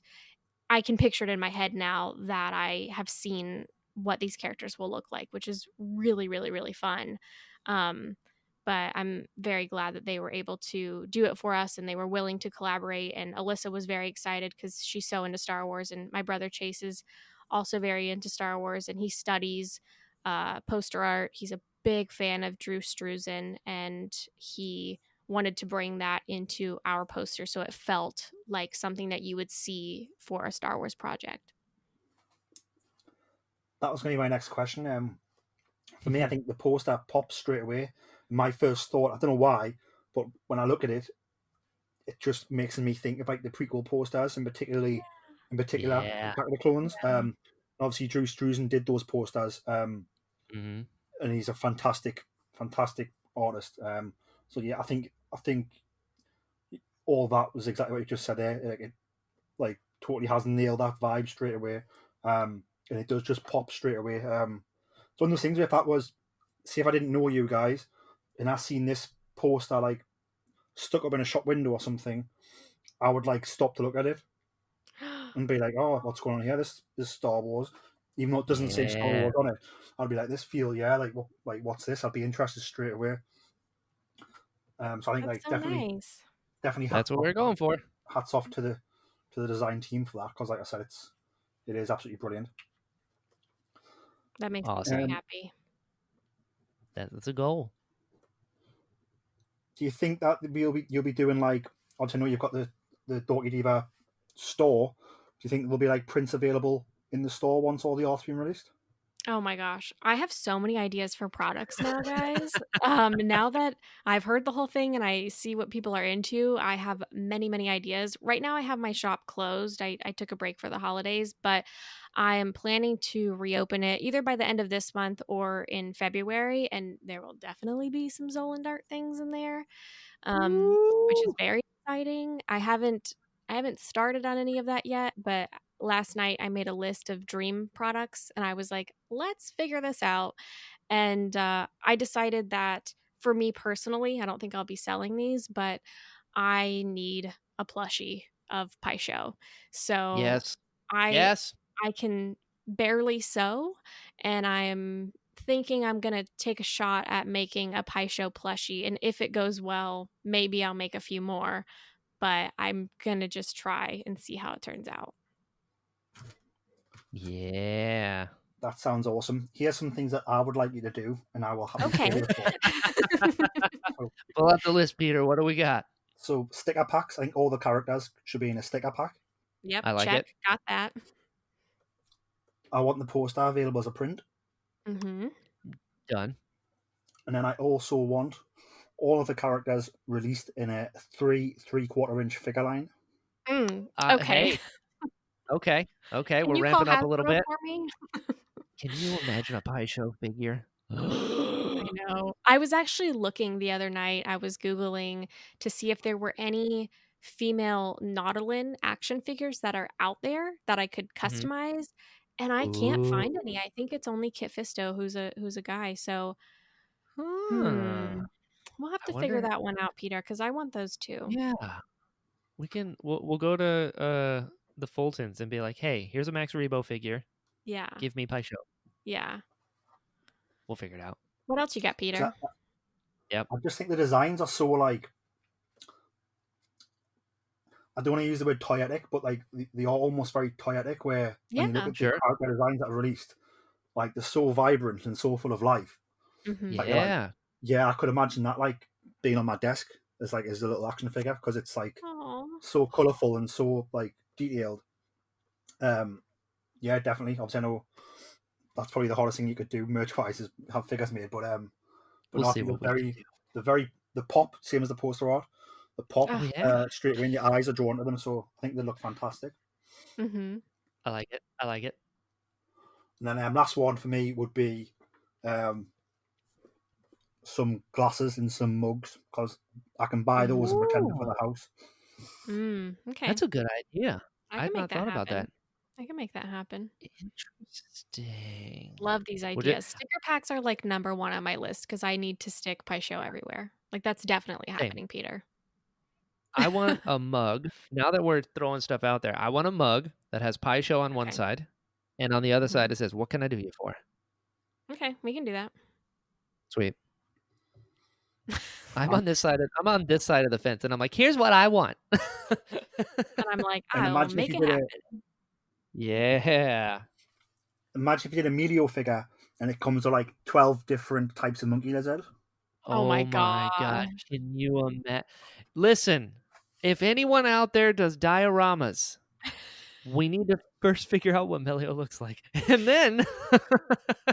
I can picture it in my head now that I have seen what these characters will look like, which is really, really, really fun. Um, but I'm very glad that they were able to do it for us and they were willing to collaborate. And Alyssa was very excited because she's so into Star Wars. And my brother Chase is also very into Star Wars and he studies poster art. He's a big fan of Drew Struzan and he wanted to bring that into our poster so it felt like something that you would see for a Star Wars project. That was going to be my next question. For me, I think the poster pops straight away. My first thought, I don't know why, but when I look at it, it just makes me think about the prequel posters, and particularly, Attack of the Clones. Obviously, Drew Struzan did those posters, and he's a fantastic artist. So yeah, I think all that was exactly what you just said there. It totally has nailed that vibe straight away, and it does just pop straight away. It's one of those things where if I didn't know you guys, and I seen this poster like stuck up in a shop window or something, I would like stop to look at it and be like, "Oh, what's going on here? This Star Wars." Even though it doesn't say Star Wars on it, I'd be like, "This feel, what's this?" I'd be interested straight away. So I think definitely nice. That's what we're going for. Hats off to the design team for that, because like I said, it is absolutely brilliant. That makes me very happy. That's a goal. Do you think that you'll be doing like? Obviously, I know you've got the Dorky Diva store. Do you think there'll be like prints available in the store once all the art's been released? Oh my gosh. I have so many ideas for products now, guys. Now that I've heard the whole thing and I see what people are into, I have many, many ideas. Right now I have my shop closed. I took a break for the holidays, but I am planning to reopen it either by the end of this month or in February, and there will definitely be some Zolan Dart things in there. Which is very exciting. I haven't started on any of that yet, but last night I made a list of dream products and I was like, let's figure this out. And I decided that for me personally, I don't think I'll be selling these, but I need a plushie of Paisho. So I can barely sew, and I'm thinking I'm going to take a shot at making a Paisho plushie. And if it goes well, maybe I'll make a few more, but I'm going to just try and see how it turns out. Yeah. That sounds awesome. Here's some things that I would like you to do, and I will have Okay. Pull out the list, Peter. What do we got? So sticker packs. I think all the characters should be in a sticker pack. Yep, I like check. it. Got that. I want the poster available as a print. Mm-hmm. Done. And then I also want all of the characters released in a 3/4 inch figure line. Okay. Hey. Okay. Can We're you ramping call up a little Hasbro bit. for me? Can you imagine a Paisho figure? I know. I was actually looking the other night. I was Googling to see if there were any female Nautilin action figures that are out there that I could Mhm. customize, and I can't Ooh. find any. I think it's only Kit Fisto who's a guy. So, Huh. we'll have I to figure wonder. that one out, Peter, because I want those too. Yeah. We'll go to the Fultons and be like, "Hey, here's a Max Rebo figure. Yeah. Give me Pie Show." Yeah. We'll figure it out. What else you got, 'Cause Peter? Yep. I just think the designs are so like, I don't want to use the word toyetic, but like they are almost very toyetic. Where when you look Yeah. at the Sure. character designs that are released, like they're so vibrant and so full of life. Mm-hmm. That you're like, Yeah. yeah, I could imagine that like being on my desk as a little action figure, because it's like Aw. so colourful and so like detailed. Yeah, definitely. Obviously, I know that's probably the hardest thing you could do merch wise is have figures made, but We'll no, I see think what we can do. the pop, same as the poster art, the pop Oh Ah, yeah. straight away, and your eyes are drawn to them. So I think they look fantastic. mm-hmm. I like it. I like it. And then last one for me would be some glasses and some mugs, because I can buy those and pretend them for Ooh, the house. Okay. that's a good idea. I I can had make not that thought about happen. that. I can make that happen. Interesting. Love these Would you? ideas. Sticker packs are like number one on my list because I need to stick Pie Show everywhere. Like that's definitely Same. happening, Peter. I want a mug. Now that we're throwing stuff out there, I want a mug that has Pie Show on one Okay. side, and on the other Mhm. side it says, "What can I do you for?" Okay, we can do that. Sweet. I'm Um, on this side. I'm on this side of the fence, and I'm like, "Here's what I want." And I'm like, and I'll make it happen. Yeah. imagine if you did a Melio figure and it comes with like 12 different types of monkey lizard. Oh my Oh my gosh. god. Can you imagine? Listen, if anyone out there does dioramas, we need to first figure out what Melio looks like, and then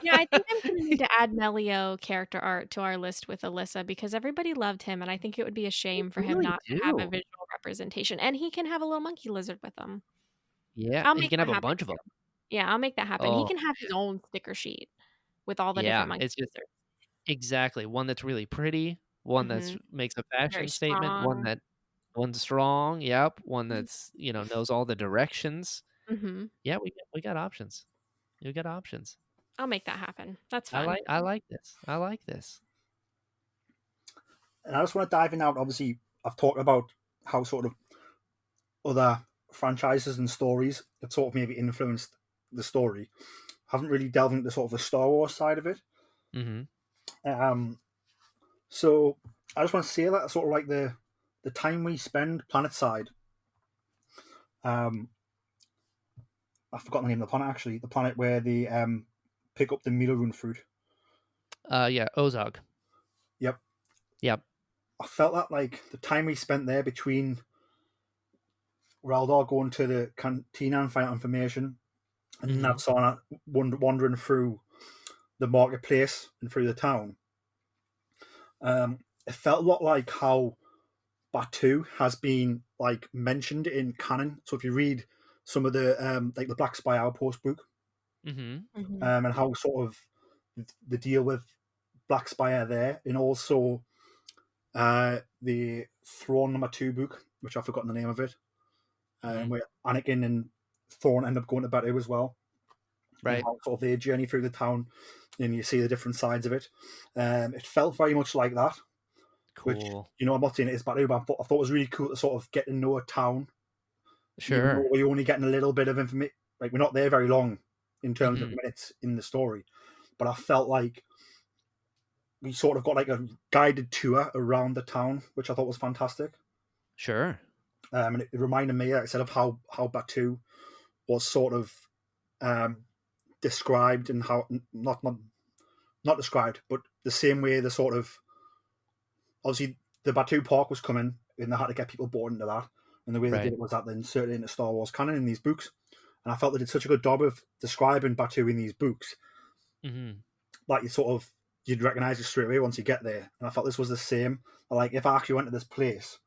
Yeah, I think I'm gonna need to add Melio character art to our list with Alyssa because everybody loved him, and I think it would be a they shame for him really not to have a do. visual representation. And he can have a little monkey lizard with him. Yeah, I'll he make can that have a happen bunch of them. too. Yeah, I'll make that happen. He Oh, can have his own sticker sheet with all the different yeah. monkey It's just lizards. exactly one that's really pretty, one that's Mhm. makes a Very fashion statement, strong. one's strong. Yep, one Mm. that's knows all the directions. Mhm. Yeah, we got options. We got options. I'll make that happen. That's I fun. like this. I like this. And I just want to dive in out. Obviously, I've talked about how sort of other franchises and stories that sort of maybe influenced the story. Haven't really delved into sort of the Star Wars side of it. Mm-hmm. So I just want to say that sort of like the time we spend planet side. I've forgotten the name of the planet actually. The planet where they pick up the Milarun fruit. Yeah, Ozog. Yep. Yep. I felt that like the time we spent there between Raldor going to the cantina and find out information, and Mhm. Natsana wandering through the marketplace and through the town. It felt a lot like how Batu has been like mentioned in canon. So if you read some of the like the Black Spy Outpost book, Mhm. Mhm. and how sort of the deal with Black Spire there, and also the Thrawn #2 book, which I've forgotten the name of it, Mhm. where Anakin and Thrawn end up going to Batu as well, and Right. how sort of their journey through the town, and you see the different sides of it. It felt very much like that, which, Cool. I'm not saying it is Batu, but I thought it was really cool to sort of get to know a town, even though Sure. we're only getting a little bit of information. Like, we're not there very long in terms of Mhm. minutes in the story, but I felt like we sort of got like a guided tour around the town, which I thought was fantastic. Sure. And it reminded me, like I said, of how Batu was sort of described, and how not described, but the same way the sort of, obviously the Batu Park was coming, and they had to get people bought into that, and the way they did Right. it was that they inserted it into Star Wars canon in these books, and I felt they did such a good job of describing Batu in these books, Mhm. like you'd recognize it straight away once you get there, and I felt this was the same. Like, if I actually went to this place,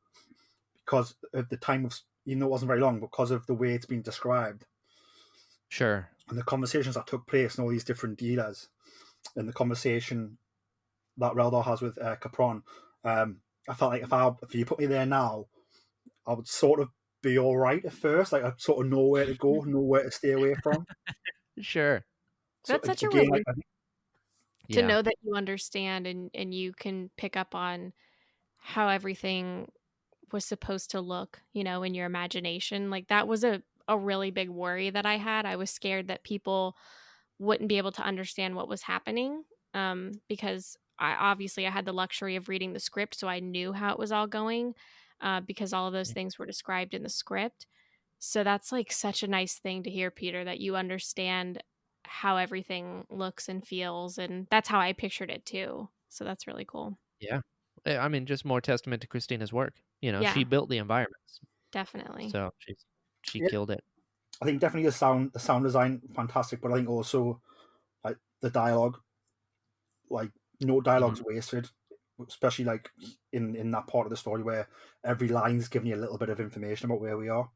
because of the time of, even though it wasn't very long, because of the way it's been described Sure. and the conversations that took place and all these different dealers, and the conversation that Reldor has with Capron, I felt like if you put me there now, I would sort of be all right at first. Like I'd sort of know where to go, know where to stay away from. Sure. So That's such a again, relief I think, to Yeah. know that you understand and you can pick up on how everything was supposed to look, in your imagination. Like that was a really big worry that I had. I was scared that people wouldn't be able to understand what was happening, because I had the luxury of reading the script, so I knew how it was all going, because all of those things were described in the script. So that's like such a nice thing to hear, Peter, that you understand how everything looks and feels, and that's how I pictured it too. So that's really cool. Yeah. I mean, just more testament to Christina's work. She Yeah, built the environments, definitely. so she yeah, killed it. I think definitely the sound design fantastic, but I think also like the dialogue, like no Mhm. dialogue's wasted, especially like in that part of the story where every line's giving you a little bit of information about where we are.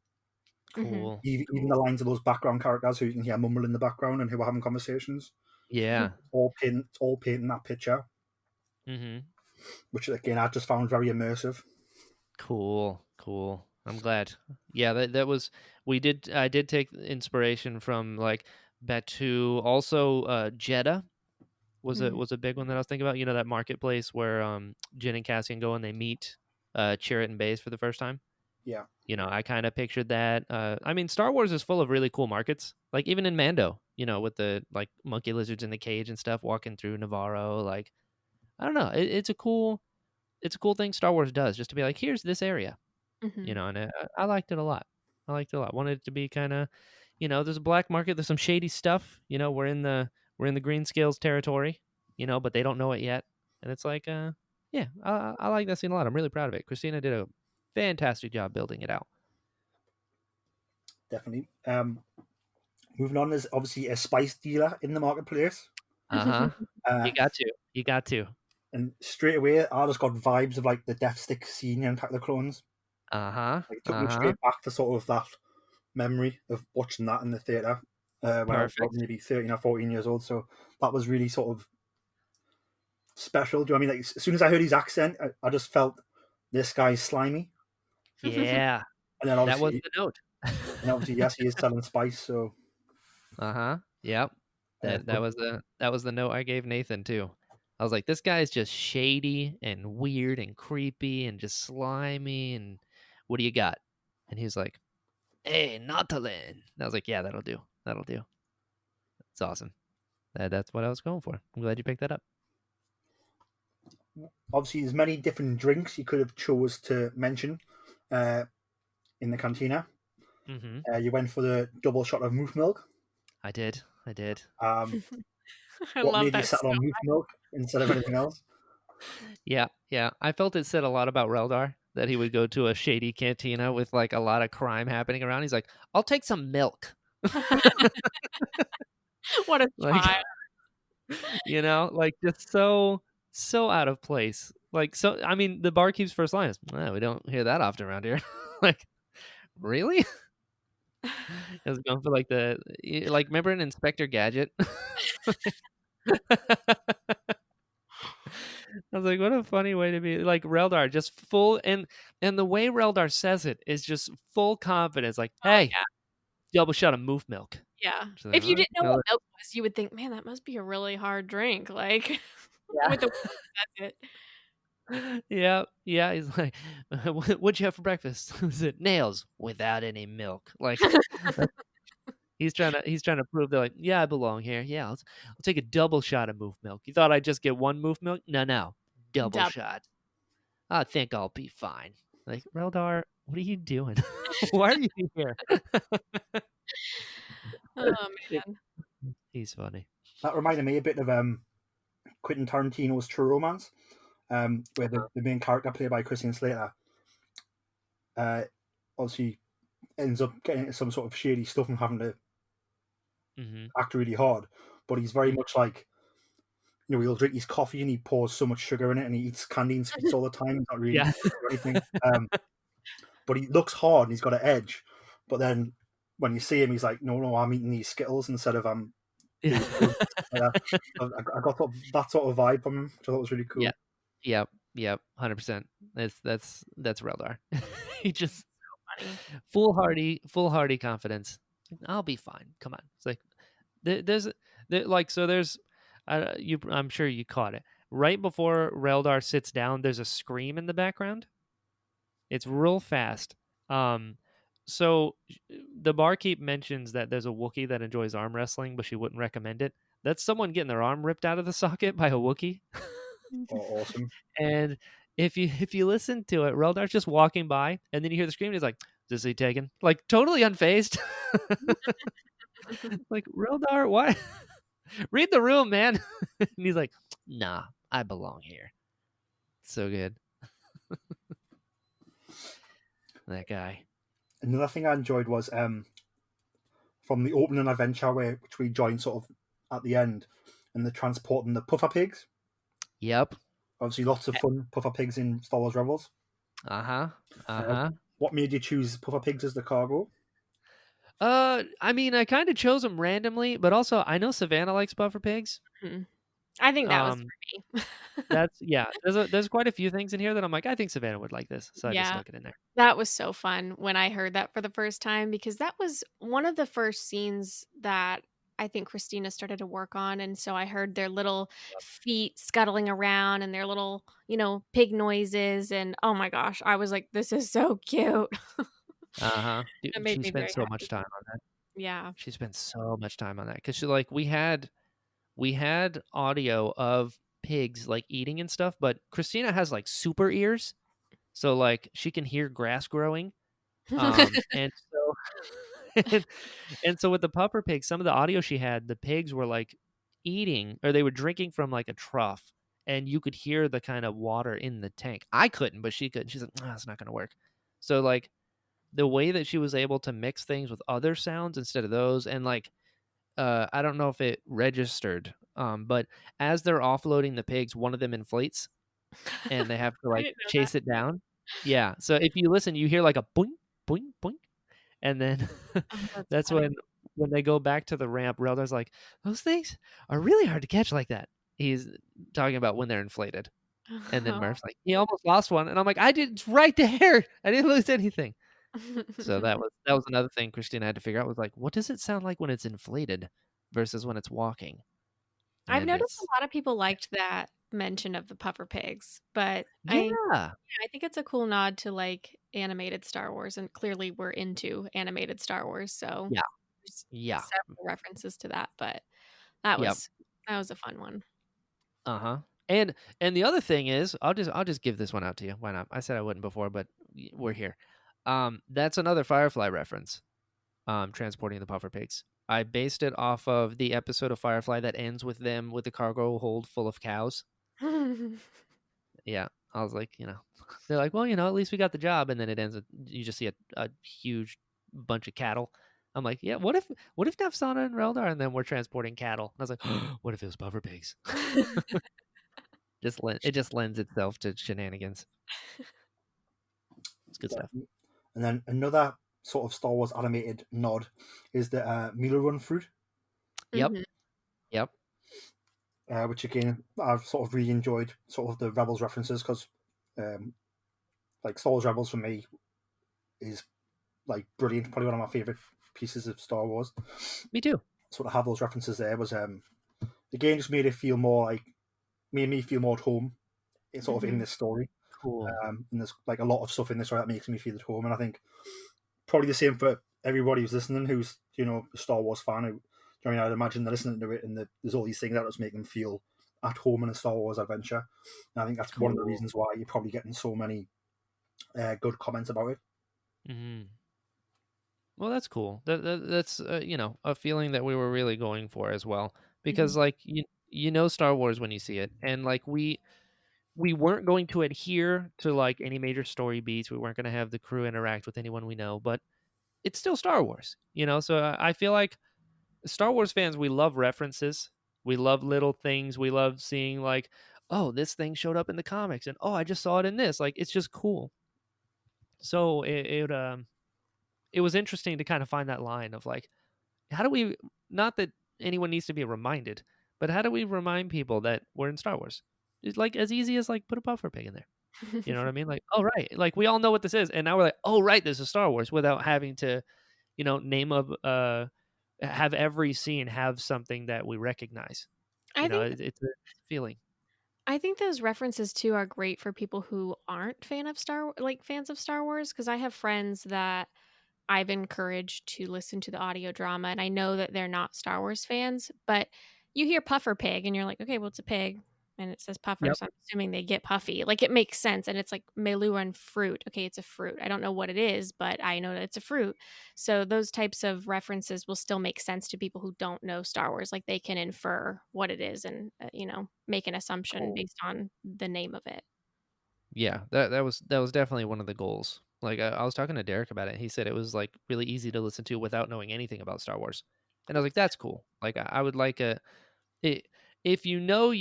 Hmm. Cool. Even the lines of those background characters who you can hear mumble in the background and who are having conversations, Yeah. it's all painting that picture, Mm-hmm. which again I just found very immersive. Cool. I'm glad. Yeah, that was I did take inspiration from like Batu, also Jeddah Mm. was a big one that I was thinking about. That marketplace where Jin and Cassian go and they meet Chirrut and Baze for the first time. Yeah, I kind of pictured that. I mean, Star Wars is full of really cool markets. Like even in Mando, with the like monkey lizards in the cage and stuff, walking through Navarro. Like I don't know, it's a cool thing Star Wars does, just to be like, here's this area, Hmm. and I liked it a lot. I liked it a lot. Wanted it to be kind of, there's a black market, there's some shady stuff. We're in the green scales territory, but they don't know it yet, and it's like, yeah, I like that scene a lot. I'm really proud of it. Christina did a fantastic job building it out. definitely. Moving on, there's obviously a spice dealer in the marketplace, Uh-huh. uh, You got to. and straight away I just got vibes of like the Death Stick scene in Attack of the Clones. Uh-huh. Like, it took me Uh-huh. straight back to sort of that memory of watching that in the theatre when I was about Perfect. maybe 13 or 14 years old. So that was really sort of special. Do you know what I mean? Like as soon as I heard his accent, I just felt this guy's slimy. Yeah. And then That was obviously, the note. yes, he is selling spice. So Uh-huh. Yep. uh, That was the note I gave Nathan too. I was like, this guy's just shady and weird and creepy and just slimy, and what do you got? And he's like, hey, Nautalin. And I was like, yeah, that'll do. That'll do. It's awesome. That's what I was going for. I'm glad you picked that up. obviously, there's many different drinks you could have chose to mention uh, in the cantina. Mm-hmm. You went for the double shot of moof milk. I did. Um, I what love made you that. settle on moof milk instead of anything else? Yeah. I felt it said a lot about Reldar that he would go to a shady cantina with like a lot of crime happening around. He's like, I'll take some milk. What a Like, child. like just so out of place. Like, so I mean, the barkeep's first line is, we don't hear that often around here. Like, really? I was going for like remember an Inspector Gadget? I was like, what a funny way to be. Like Reldar, just full, and the way Reldar says it is just full confidence. Like, Oh, hey, double shot of moof milk. yeah. So, If you "All right." didn't know what milk was, you would think, man, that must be a really hard drink. Like, with the way he says it. Yeah. He's like, what'd you have for breakfast? Is it nails without any milk? Like, he's trying to prove they're like, yeah, I belong here. Yeah, I'll take a double shot of moof milk. You thought I'd just get one moof milk? No, double Dub. shot. I think I'll be fine. Like, Reldar, what are you doing? Why are you here? Oh, man. He's funny. That reminded me a bit of Quentin Tarantino's True Romance, where the main character played by Christian Slater obviously ends up getting into some sort of shady stuff and having to act really hard. But he's very much like, he'll drink his coffee and he pours so much sugar in it and he eats candy and sweets all the time. He's not really Yeah. or anything. But he looks hard and he's got an edge. But then when you see him, he's like, no, I'm eating these Skittles instead of Yeah. I got that sort of vibe from him, which I thought was really cool. Yep. 100%. That's Reldar. He just funny. Foolhardy confidence. I'll be fine. Come on. It's like there's I'm sure you caught it. Right before Reldar sits down, there's a scream in the background. It's real fast. So the barkeep mentions that there's a Wookiee that enjoys arm wrestling, but she wouldn't recommend it. That's someone getting their arm ripped out of the socket by a Wookiee. Oh, awesome. And if you listen to it, Reldar's just walking by, and then you hear the scream. And he's like, "Is he taken?" Like totally unfazed. Like, Reldar, what? Read the room, man. And he's like, "Nah, I belong here." So good. That guy. Another thing I enjoyed was from the opening adventure which we joined sort of at the end, and they're transporting the puffer pigs. Yep. Obviously, lots of fun puffer pigs in Star Wars Rebels. What made you choose puffer pigs as the cargo? I mean, I kind of chose them randomly, but also I know Savanna likes puffer pigs. I think that was for me. That's there's quite a few things in here that I'm like, I think Savanna would like this, so I just snuck it in there. That was so fun when I heard that for the first time, because that was one of the first scenes that I think Christina started to work on, and so I heard their little feet scuttling around and their little, pig noises, and oh my gosh, I was like, this is so cute. Dude, she spent so much time on that. Yeah. She spent so much time on that because we had audio of pigs like eating and stuff, but Christina has like super ears, so like she can hear grass growing, and so and so with the puffer pigs, some of the audio she had, the pigs were like eating, or they were drinking from like a trough, and you could hear the kind of water in the tank. I couldn't, but she could. She's like, "Oh, it's not gonna work." So like the way that she was able to mix things with other sounds instead of those, and like I don't know if it registered, but as they're offloading the pigs, one of them inflates, and they have to like chase it down. Yeah, so if you listen, you hear like a boing, boing, boing, and then that's when they go back to the ramp. Reldar's like, "Those things are really hard to catch like that." He's talking about when they're inflated, and then Murph's like, "He almost lost one," and I'm like, "I did, it's right there. I didn't lose anything." So that was another thing Christina had to figure out, was like, what does it sound like when it's inflated versus when it's walking? I've noticed a lot of people liked that mention of the puffer pigs, but I think it's a cool nod to like animated Star Wars, and clearly we're into animated Star Wars, so there's several references to that, but that was a fun one. And the other thing is, I'll just give this one out to you. Why not? I said I wouldn't before, but we're here. That's another Firefly reference. Transporting the puffer pigs. I based it off of the episode of Firefly that ends with them with the cargo hold full of cows. Yeah, I was like, they're like, well, at least we got the job, and then it ends with you just see a huge bunch of cattle. I'm like, yeah, what if Nafsana and Reldar, and then we're transporting cattle? And I was like, what if it was puffer pigs? It just lends itself to shenanigans. It's good stuff. And then another sort of Star Wars animated nod is the Mila Run fruit. Yep. Which again, I've sort of really enjoyed sort of the Rebels references, because like Star Wars Rebels for me is like brilliant, probably one of my favorite pieces of Star Wars. Me too. So to have those references there was again just made me feel more at home, sort of in this story. Cool. And there's like a lot of stuff in this story that makes me feel at home, and I think probably the same for everybody who's listening, who's a Star Wars fan. I'd imagine they're listening to it, and there's all these things that just make them feel at home in a Star Wars adventure. And I think that's one of the reasons why you're probably getting so many good comments about it. Mm-hmm. Well, that's cool. That's a feeling that we were really going for as well, because like Star Wars when you see it, and like we weren't going to adhere to like any major story beats. We weren't going to have the crew interact with anyone we know, but it's still Star Wars, So I feel like Star Wars fans, we love references. We love little things. We love seeing like, oh, this thing showed up in the comics, and oh, I just saw it in this. Like, it's just cool. So it was interesting to kind of find that line of like, how do we, not that anyone needs to be reminded, but how do we remind people that we're in Star Wars? It's like as easy as like put a puffer pig in there. You know what I mean? Like, oh right, like we all know what this is, and now we're like, oh right, this is Star Wars, without having to, name have every scene have something that we recognize. I think It's a feeling. I think those references too are great for people who aren't fans of Star Wars, because I have friends that I've encouraged to listen to the audio drama, and I know that they're not Star Wars fans, but you hear puffer pig and you're like, okay, well, it's a pig and it says puffer, Yep. so I'm assuming they get puffy. Like, it makes sense. And it's like Meluan fruit. Okay, it's a fruit. I don't know what it is, but I know that it's a fruit. So those types of references will still make sense to people who don't know Star Wars. Like, they can infer what it is and make an assumption Cool. based on the name of it. Yeah, that was definitely one of the goals. Like I was talking to Derek about it. He said it was like really easy to listen to without knowing anything about Star Wars, and I was like, that's cool. Like I would like if you know,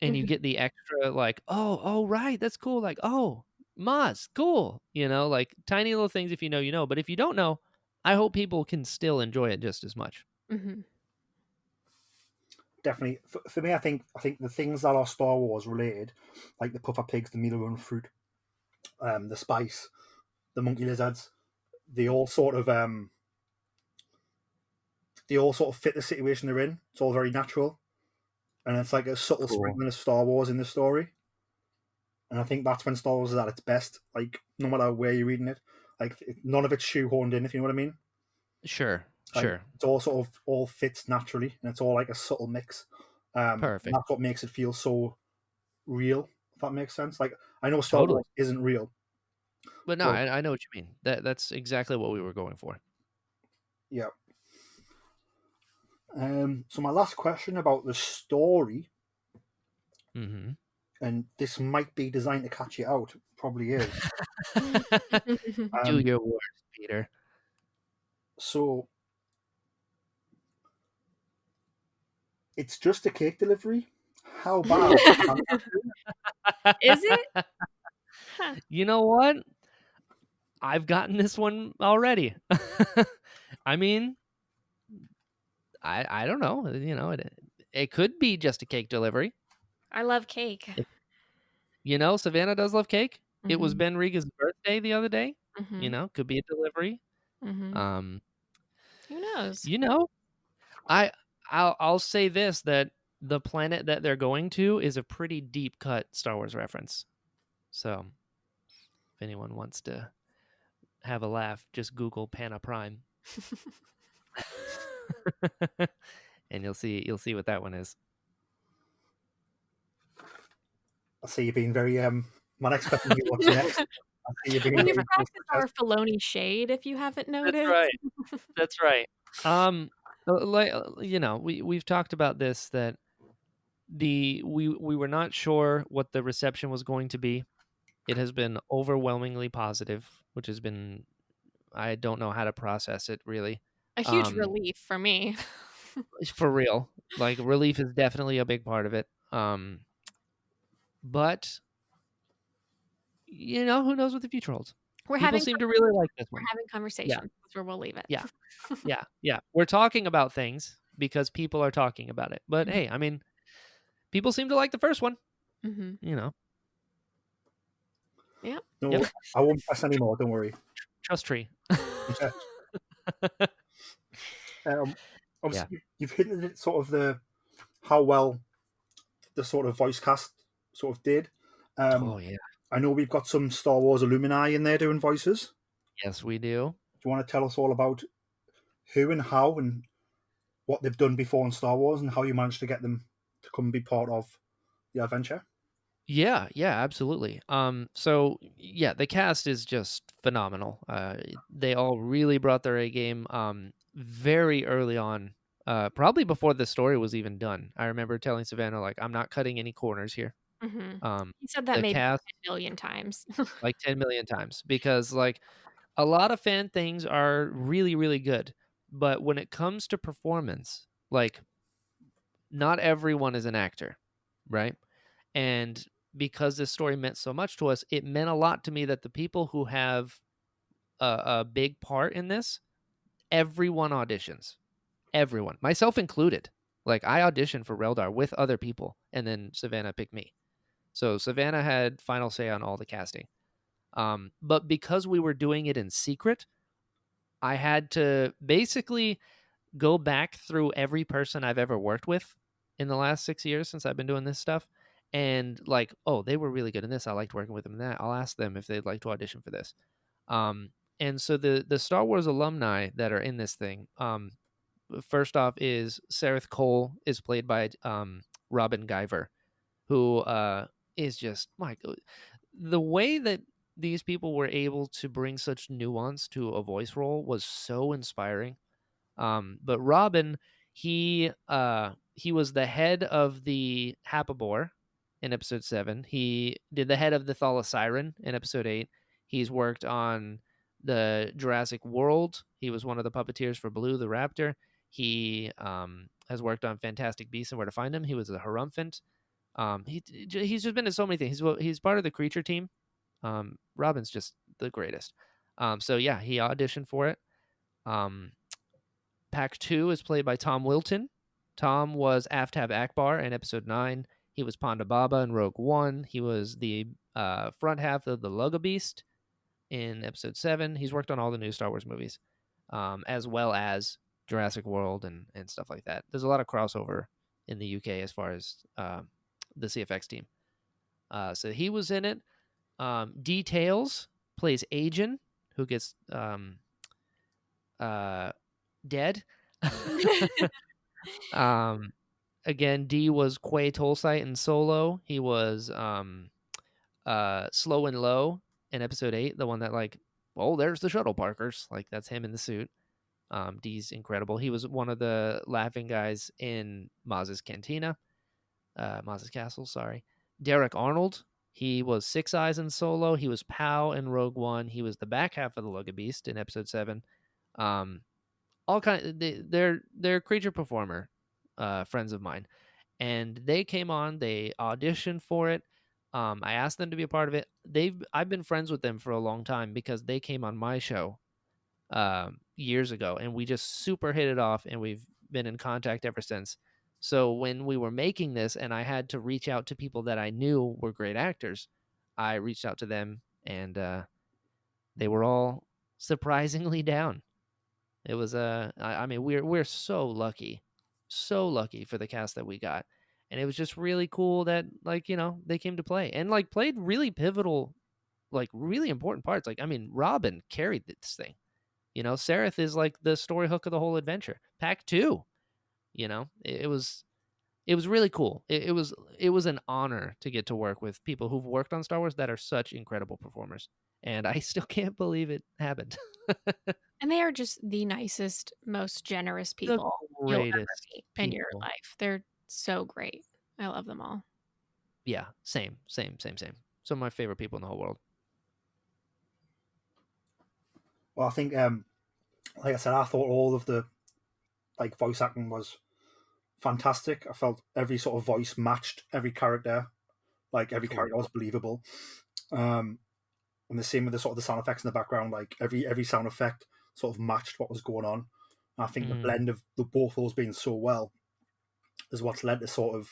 and you Mhm. get the extra like, oh right, that's cool. Like, oh, Maz, cool. Like tiny little things. If you know. But if you don't know, I hope people can still enjoy it just as much. Mhm. Definitely, for me, I think the things that are Star Wars related, like the puffer pigs, the Milo fruit, the spice, the monkey lizards, they all sort of fit the situation they're in. It's all very natural, and it's like a subtle Cool. sprinkling of Star Wars in the story. And I think that's when Star Wars is at its best. Like, no matter where you're reading it, like none of it's shoehorned in. If you know what I mean. Sure. Like, Sure. it's all sort of all fits naturally, and it's all like a subtle mix. Perfect. That's what makes it feel so real. If that makes sense. Like, I know Star Totally. Wars isn't real, But no, but I know what you mean. That's exactly what we were going for. yeah. So my last question about the story, Mm-hmm. and this might be designed to catch you out. Probably is. Do your worst, Peter. So it's just a cake delivery. How bad? Is it? Huh. You know what? I've gotten this one already. I mean, I don't know. It could be just a cake delivery. I love cake. Savannah does love cake. It was Mhm. Ben Riga's birthday the other day. Mhm. Could be a delivery. Mhm. Um, Who knows? you know, I I'll say this, that the planet that they're going to is a pretty deep cut Star Wars reference. So, if anyone wants to have a laugh, just Google Pana Prime. And you'll see what that one is. I see you being very not expecting you what's next. I see you being We've very practiced our Filoni shade, if you haven't That's noticed. right. That's right. We've talked about this, that we were not sure what the reception was going to be. It has been overwhelmingly positive, which has been, I don't know how to process it really. A huge relief for me. For real. Like, relief is definitely a big part of it. But who knows what the future holds? People seem to really like this one. We're having conversations. That's where we'll leave it. Yeah. We're talking about things because people are talking about it. But hey, I mean, people seem to like the first one. Mm-hmm. Yeah. No, Yep. I won't press anymore. Don't worry. Trust tree. Obviously, you've hinted at sort of how well the sort of voice cast sort of did. Oh yeah. I know we've got some Star Wars alumni in there doing voices. Yes, we do. Do you want to tell us all about who and how and what they've done before in Star Wars and how you managed to get them to come and be part of the adventure? Yeah, absolutely. So yeah, the cast is just phenomenal. They all really brought their A game. Very early on, probably before the story was even done. I remember telling Savanna, like, I'm not cutting any corners here. Mm-hmm. He said that the maybe cast 10 million times. like 10 million times, because like a lot of fan things are really, really good, but when it comes to performance, like, not everyone is an actor, right? And because this story meant so much to us, it meant a lot to me that the people who have a big part in this, everyone auditions. Everyone, myself included. Like, I auditioned for Reldar with other people, and then Savanna picked me. So Savanna had final say on all the casting. But because we were doing it in secret, I had to basically go back through every person I've ever worked with in the last 6 years since I've been doing this stuff. And like, oh, they were really good in this. I liked working with them in that. I'll ask them if they'd like to audition for this. And so the Star Wars alumni that are in this thing, first off is Sareth Cole is played by Robin Guyver, who is just the way that these people were able to bring such nuance to a voice role was so inspiring. But Robin, he was the head of the Hapabor in episode 7. He did the head of the Thala Siren in episode 8. He's worked on the Jurassic World. He was one of the puppeteers for Blue the Raptor. He has worked on Fantastic Beasts and Where to Find Them. He was a Harumphant. He's just been in so many things. He's part of the creature team. Robin's just the greatest. So yeah, he auditioned for it. Pack 2 is played by Tom Wilton. Tom was Aftab Akbar in episode 9. He was Ponda Baba in Rogue One. He was the front half of the Lugga Beast in episode 7. He's worked on all the new Star Wars movies, as well as Jurassic World and stuff like that. There's a lot of crossover in the UK as far as the CFX team. So he was in it. Details plays Ajan, who gets dead. Again, D was Quay Tolsight in Solo. He was Slow and Low in episode 8, the one that like, oh, there's the shuttle parkers. Like that's him in the suit. D's incredible. He was one of the laughing guys in Maz's Cantina. Maz's Castle, sorry. Derek Arnold. He was Six Eyes in Solo. He was Pow in Rogue One. He was the back half of the Lugga Beast in episode 7. All kind. They're creature performer friends of mine, and they came on. They auditioned for it. I asked them to be a part of it. I've been friends with them for a long time because they came on my show years ago, and we just super hit it off, and we've been in contact ever since. So when we were making this, and I had to reach out to people that I knew were great actors, I reached out to them, and they were all surprisingly down. It was I mean, we're so lucky for the cast that we got, and it was just really cool that like they came to play and like played really pivotal, like really important parts. Like I mean, Robin carried this thing. Sareth is like the story hook of the whole adventure. Pack 2, it was really cool. It was an honor to get to work with people who've worked on Star Wars that are such incredible performers, and I still can't believe it happened. And they are just the nicest, most generous The people you'll ever greatest meet in your people. life. They're so great. I love them all. Yeah, same. Some of my favorite people in the whole world. Well, I think, like I said, I thought all of the voice acting was fantastic. I felt every sort of voice matched every character. Like every character was believable. And the same with the sort of the sound effects in the background. Like every sound effect sort of matched what was going on. And I think the blend of the both of those being so well is what's led to sort of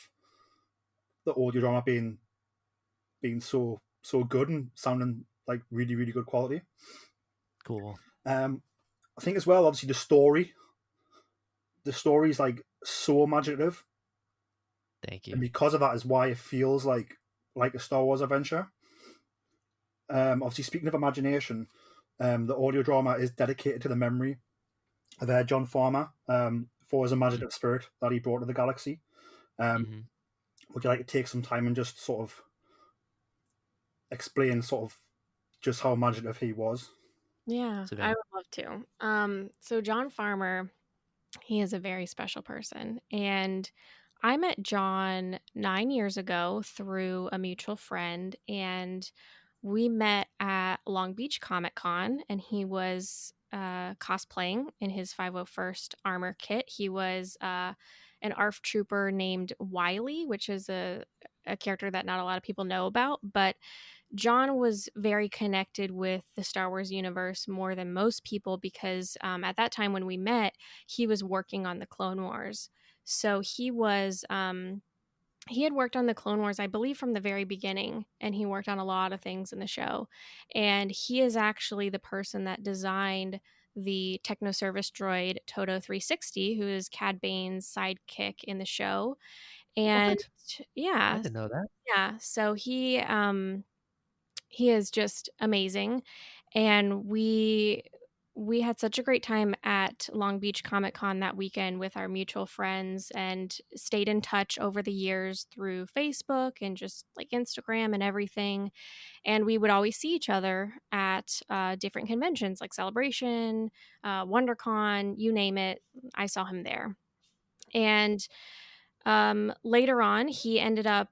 the audio drama being so good and sounding like really, really good quality. Cool. I think as well, obviously the story is like so imaginative. Thank you. And because of that is why it feels like a Star Wars adventure. Obviously, speaking of imagination, the audio drama is dedicated to the memory of John Farmer for his imaginative spirit that he brought to the galaxy. Would you like to take some time and just sort of explain sort of just how imaginative he was? Yeah, I would love to. So John Farmer, he is a very special person. And I met John 9 years ago through a mutual friend, and we met at Long Beach Comic Con, and he was cosplaying in his 501st armor kit. He was an ARF trooper named Wiley, which is a character that not a lot of people know about, but John was very connected with the Star Wars universe more than most people because at that time when we met, he was working on the Clone Wars. So he was he had worked on the Clone Wars, I believe, from the very beginning, and he worked on a lot of things in the show. And he is actually the person that designed the techno service droid Toto 360, who is Cad Bane's sidekick in the show. And What? I yeah, didn't know that. yeah, so he is just amazing, and we had such a great time at Long Beach Comic Con that weekend with our mutual friends, and stayed in touch over the years through Facebook and just like Instagram and everything. And we would always see each other at different conventions like Celebration, WonderCon, you name it. I saw him there. And later on, he ended up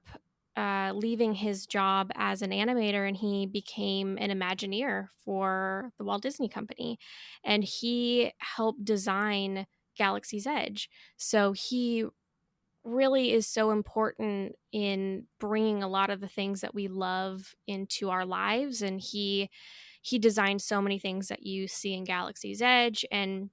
leaving his job as an animator, and he became an Imagineer for the Walt Disney Company. And he helped design Galaxy's Edge. So he really is so important in bringing a lot of the things that we love into our lives. And he designed so many things that you see in Galaxy's Edge. And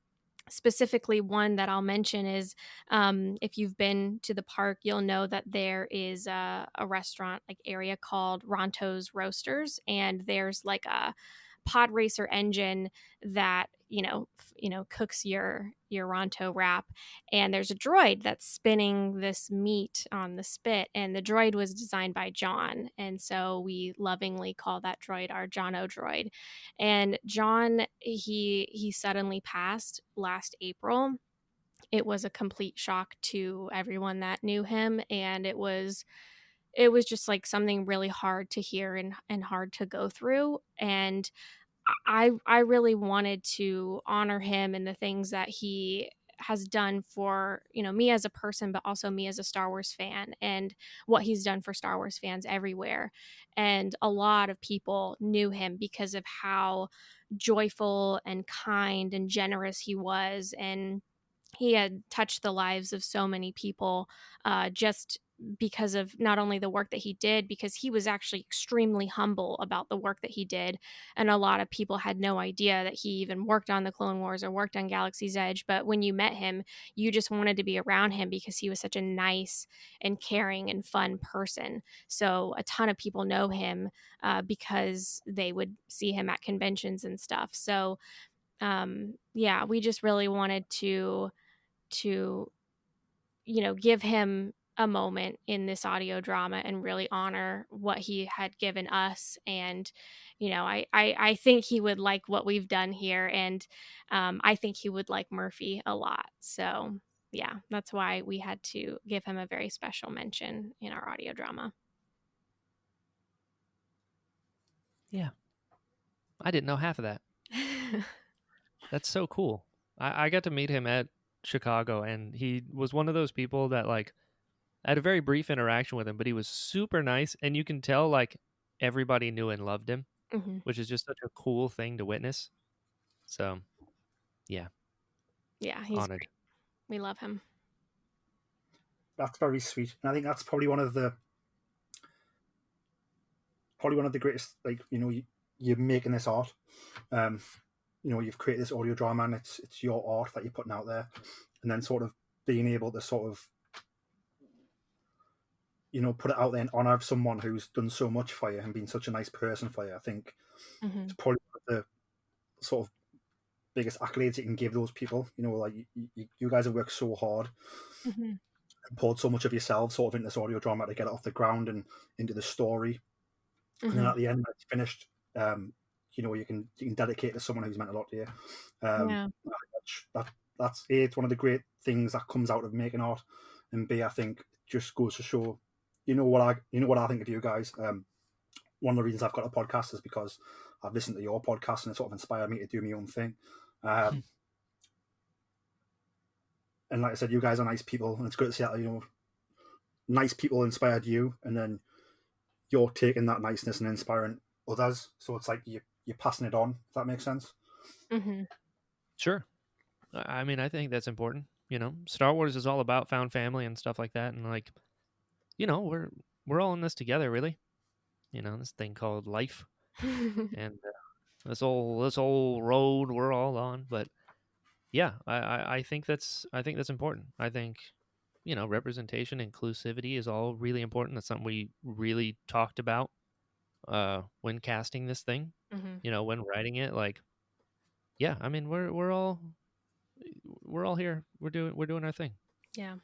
specifically, one that I'll mention is, if you've been to the park, you'll know that there is a restaurant like area called Ronto's Roasters, and there's like a pod racer engine that cooks your Ronto wrap, and there's a droid that's spinning this meat on the spit, and the droid was designed by John, and so we lovingly call that droid our Jono droid. And John, he suddenly passed last April. It was a complete shock to everyone that knew him, and it was just like something really hard to hear and hard to go through. And I really wanted to honor him and the things that he has done for, me as a person, but also me as a Star Wars fan, and what he's done for Star Wars fans everywhere. And a lot of people knew him because of how joyful and kind and generous he was. And he had touched the lives of so many people, just because of not only the work that he did, because he was actually extremely humble about the work that he did. And a lot of people had no idea that he even worked on the Clone Wars or worked on Galaxy's Edge. But when you met him, you just wanted to be around him because he was such a nice and caring and fun person. So a ton of people know him because they would see him at conventions and stuff. So yeah, we just really wanted to give him a moment in this audio drama and really honor what he had given us. And I think he would like what we've done here, and I think he would like Murphy a lot. So yeah, that's why we had to give him a very special mention in our audio drama. Yeah, I didn't know half of that. That's so cool. I got to meet him at Chicago, and he was one of those people that, like, I had a very brief interaction with him, but he was super nice, and you can tell, like, everybody knew and loved him, Mm-hmm. which is just such a cool thing to witness. So, yeah, He's honored. great. We love him. That's very sweet, and I think that's probably one of the greatest. Like, you're making this art. You've created this audio drama, and it's your art that you're putting out there, and then sort of being able to sort of put it out there in honor of someone who's done so much for you and been such a nice person for you. I think it's probably one of the sort of biggest accolades you can give those people. Like you guys have worked so hard and poured so much of yourselves sort of into this audio drama to get it off the ground and into the story. And then at the end, when it's finished, you can dedicate it to someone who's meant a lot to you. Yeah. That's A, it's one of the great things that comes out of making art, and B, I think it just goes to show, what I think of you guys. One of the reasons I've got a podcast is because I've listened to your podcast, and it sort of inspired me to do my own thing. And like I said, you guys are nice people, and it's good to see that nice people inspired you, and then you're taking that niceness and inspiring others. So it's like you're passing it on. If that makes sense. Sure. I mean, I think that's important. Star Wars is all about found family and stuff like that, and like, we're all in this together, really. This thing called life, and this whole road we're all on. But yeah, I think that's important. I think representation, inclusivity is all really important. That's something we really talked about when casting this thing. When writing it, like, yeah, I mean, we're all here. We're doing our thing. Yeah.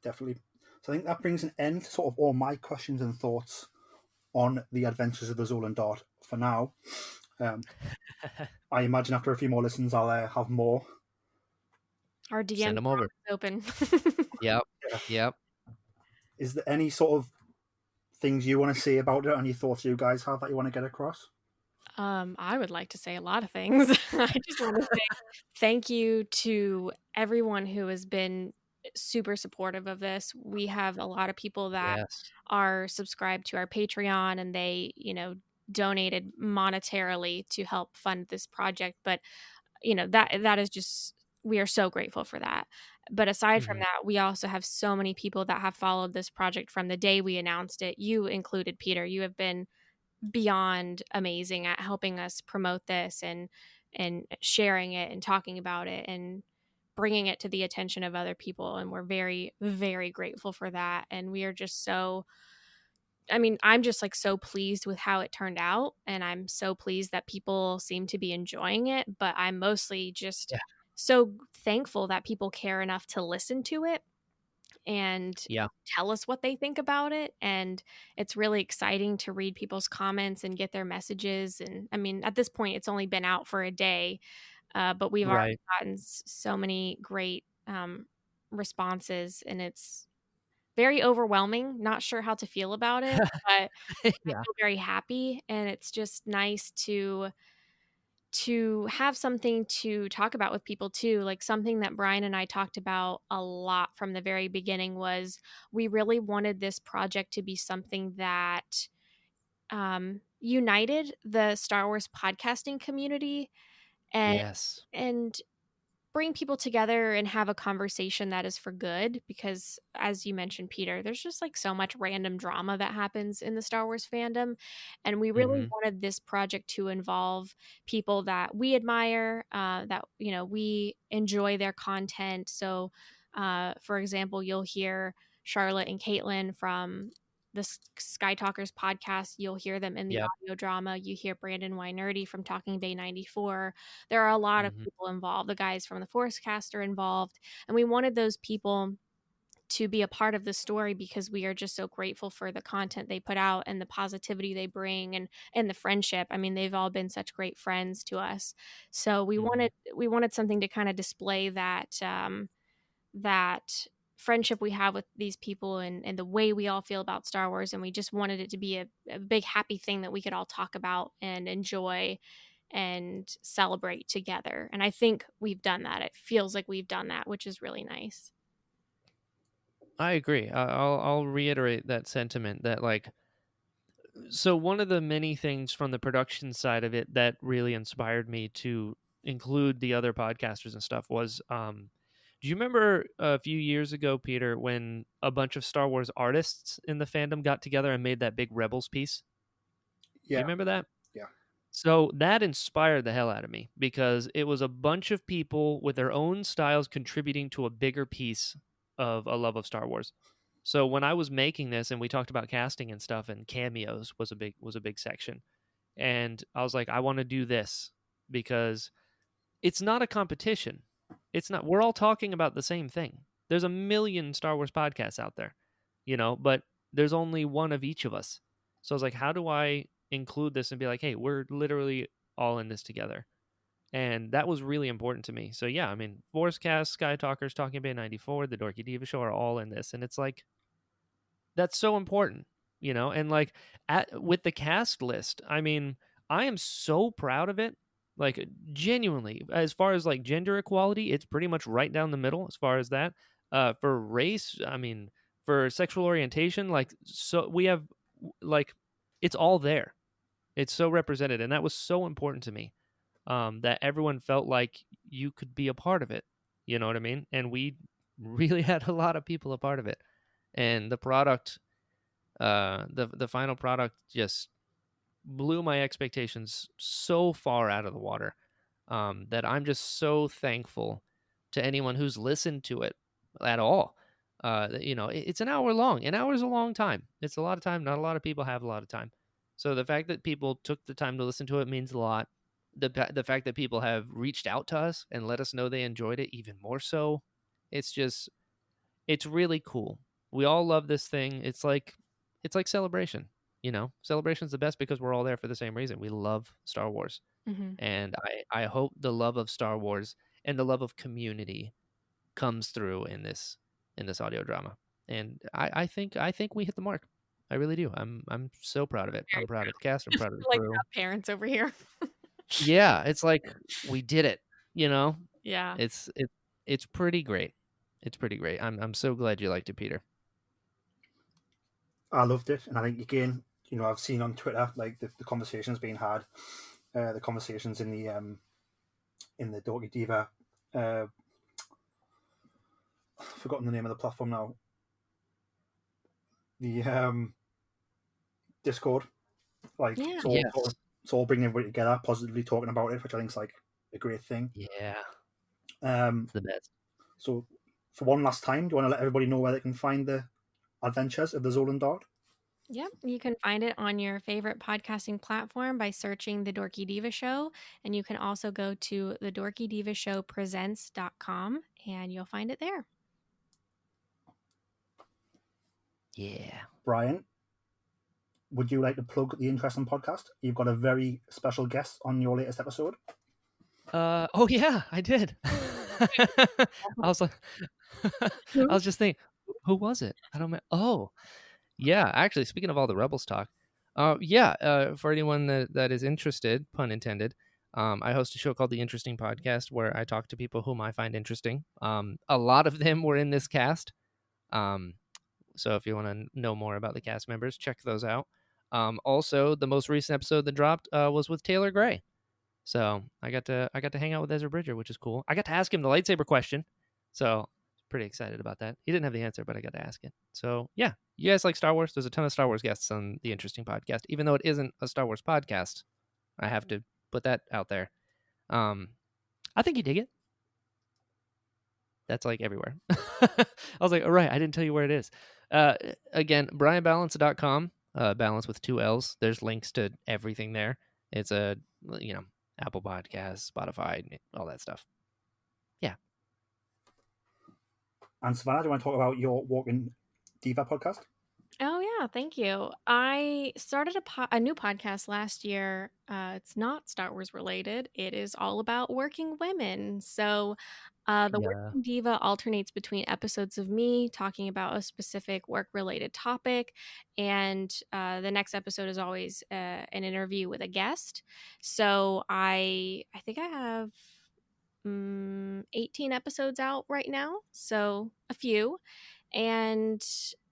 Definitely. So I think that brings an end to sort of all my questions and thoughts on the adventures of the Zolan Dart for now. I imagine after a few more listens, I'll have more. Our DM Send them over. is open. Yep. Yep. Is there any sort of things you want to say about it? Any thoughts you guys have that you want to get across? I would like to say a lot of things. I just want to say thank you to everyone who has been super supportive of this. We have a lot of people that Yes. are subscribed to our Patreon, and they, donated monetarily to help fund this project. But, that is just, we are so grateful for that. But aside from that, we also have so many people that have followed this project from the day we announced it. You included, Peter. You have been beyond amazing at helping us promote this and sharing it and talking about it and bringing it to the attention of other people, and we're very, very grateful for that. And we are just so, I'm just like so pleased with how it turned out, and I'm so pleased that people seem to be enjoying it. But I'm mostly just so thankful that people care enough to listen to it and tell us what they think about it. And it's really exciting to read people's comments and get their messages. And at this point, it's only been out for a day, but we've already gotten so many great responses, and it's very overwhelming. Not sure how to feel about it, but I feel very happy. And it's just nice to have something to talk about with people too. Like, something that Brian and I talked about a lot from the very beginning was we really wanted this project to be something that united the Star Wars podcasting community and and bring people together and have a conversation that is for good. Because, as you mentioned, Peter, there's just like so much random drama that happens in the Star Wars fandom, and we really wanted this project to involve people that we admire, that we enjoy their content. So for example, you'll hear Charlotte and Caitlin from the Sky Talkers podcast. You'll hear them in the audio drama. You hear Brandon Wynerdy from Talking Bay 94. There are a lot of people involved. The guys from the Forcecast are involved. And we wanted those people to be a part of the story because we are just so grateful for the content they put out and the positivity they bring, and the friendship. They've all been such great friends to us. So we wanted something to kind of display that that friendship we have with these people, and the way we all feel about Star Wars. And we just wanted it to be a big happy thing that we could all talk about and enjoy and celebrate together. And I think we've done that. It feels like we've done that, which is really nice. I agree. I'll reiterate that sentiment that, like, so one of the many things from the production side of it that really inspired me to include the other podcasters and stuff was do you remember a few years ago, Peter, when a bunch of Star Wars artists in the fandom got together and made that big Rebels piece? Do you remember that? Yeah. So that inspired the hell out of me because it was a bunch of people with their own styles contributing to a bigger piece of a love of Star Wars. So when I was making this and we talked about casting and stuff, and cameos was a big section. And I was like, I want to do this because it's not a competition. It's not. We're all talking about the same thing. There's a million Star Wars podcasts out there, but there's only one of each of us. So I was like, how do I include this and be like, hey, we're literally all in this together? And that was really important to me. So yeah, Forcecast, Sky Talkers, Talking Bay 94, the Dorky Diva Show are all in this. And it's like, that's so important, and like with the cast list, I am so proud of it. Like, genuinely, as far as like gender equality, it's pretty much right down the middle as far as that. For race, for sexual orientation, like, so we have, like, it's all there. It's so represented, and that was so important to me. That everyone felt like you could be a part of it. You know what I mean? And we really had a lot of people a part of it. And the product, the final product just blew my expectations so far out of the water, that I'm just so thankful to anyone who's listened to it, at all. It's an hour long. An hour is a long time. It's a lot of time. Not a lot of people have a lot of time. So the fact that people took the time to listen to it means a lot. The fact that people have reached out to us and let us know they enjoyed it even more so. It's really cool. We all love this thing. It's like Celebration. Celebration's the best because we're all there for the same reason. We love Star Wars. Mm-hmm. And I hope the love of Star Wars and the love of community comes through in this audio drama. And I think we hit the mark. I really do. I'm so proud of it. Very I'm proud of the cast. I'm proud of the like crew. parents over here. Yeah, it's like we did it. Yeah. It's pretty great. It's pretty great. I'm so glad you liked it, Peter. I loved it, and I think again, I've seen on Twitter like the conversations being had, the conversations in the Dorky Diva. I've forgotten the name of the platform now. The Discord, like Yeah. it's all bringing everybody together, positively talking about it, which I think is like a great thing. Yeah, It's the best. So, for one last time, do you want to let everybody know where they can find the adventures of the Zolan Dart? Yep, you can find it on your favorite podcasting platform by searching The Dorky Diva Show. And you can also go to thedorkydivashowpresents.com and you'll find it there. Yeah. Brian, would you like to plug the interesting podcast? You've got a very special guest on your latest episode. Oh yeah, I did. I was like, I was just thinking, who was it? I don't know. Oh, yeah. Actually, speaking of all the Rebels talk, for anyone that is interested, pun intended, I host a show called The Interesting Podcast where I talk to people whom I find interesting. A lot of them were in this cast. So if you want to know more about the cast members, check those out. Also, the most recent episode that dropped was with Taylor Gray. So I got to hang out with Ezra Bridger, which is cool. I got to ask him the lightsaber question. So pretty excited about that. He didn't have the answer, but I got to ask it. So yeah, you guys like Star Wars? There's a ton of Star Wars guests on the Interesting Podcast. Even though it isn't a Star Wars podcast, I have to put that out there. I think you dig it. That's like everywhere. I was like, all right, I didn't tell you where it is. Again, BrianBalance.com, balance with 2 L's. There's links to everything there. It's Apple Podcasts, Spotify, all that stuff. Yeah. And Savanna, do you want to talk about your Walking Diva podcast? Oh, yeah. Thank you. I started a new podcast last year. It's not Star Wars related. It is all about working women. So the Working Diva alternates between episodes of me talking about a specific work-related topic. And the next episode is always an interview with a guest. So I think I have 18 episodes out right now. So a few. And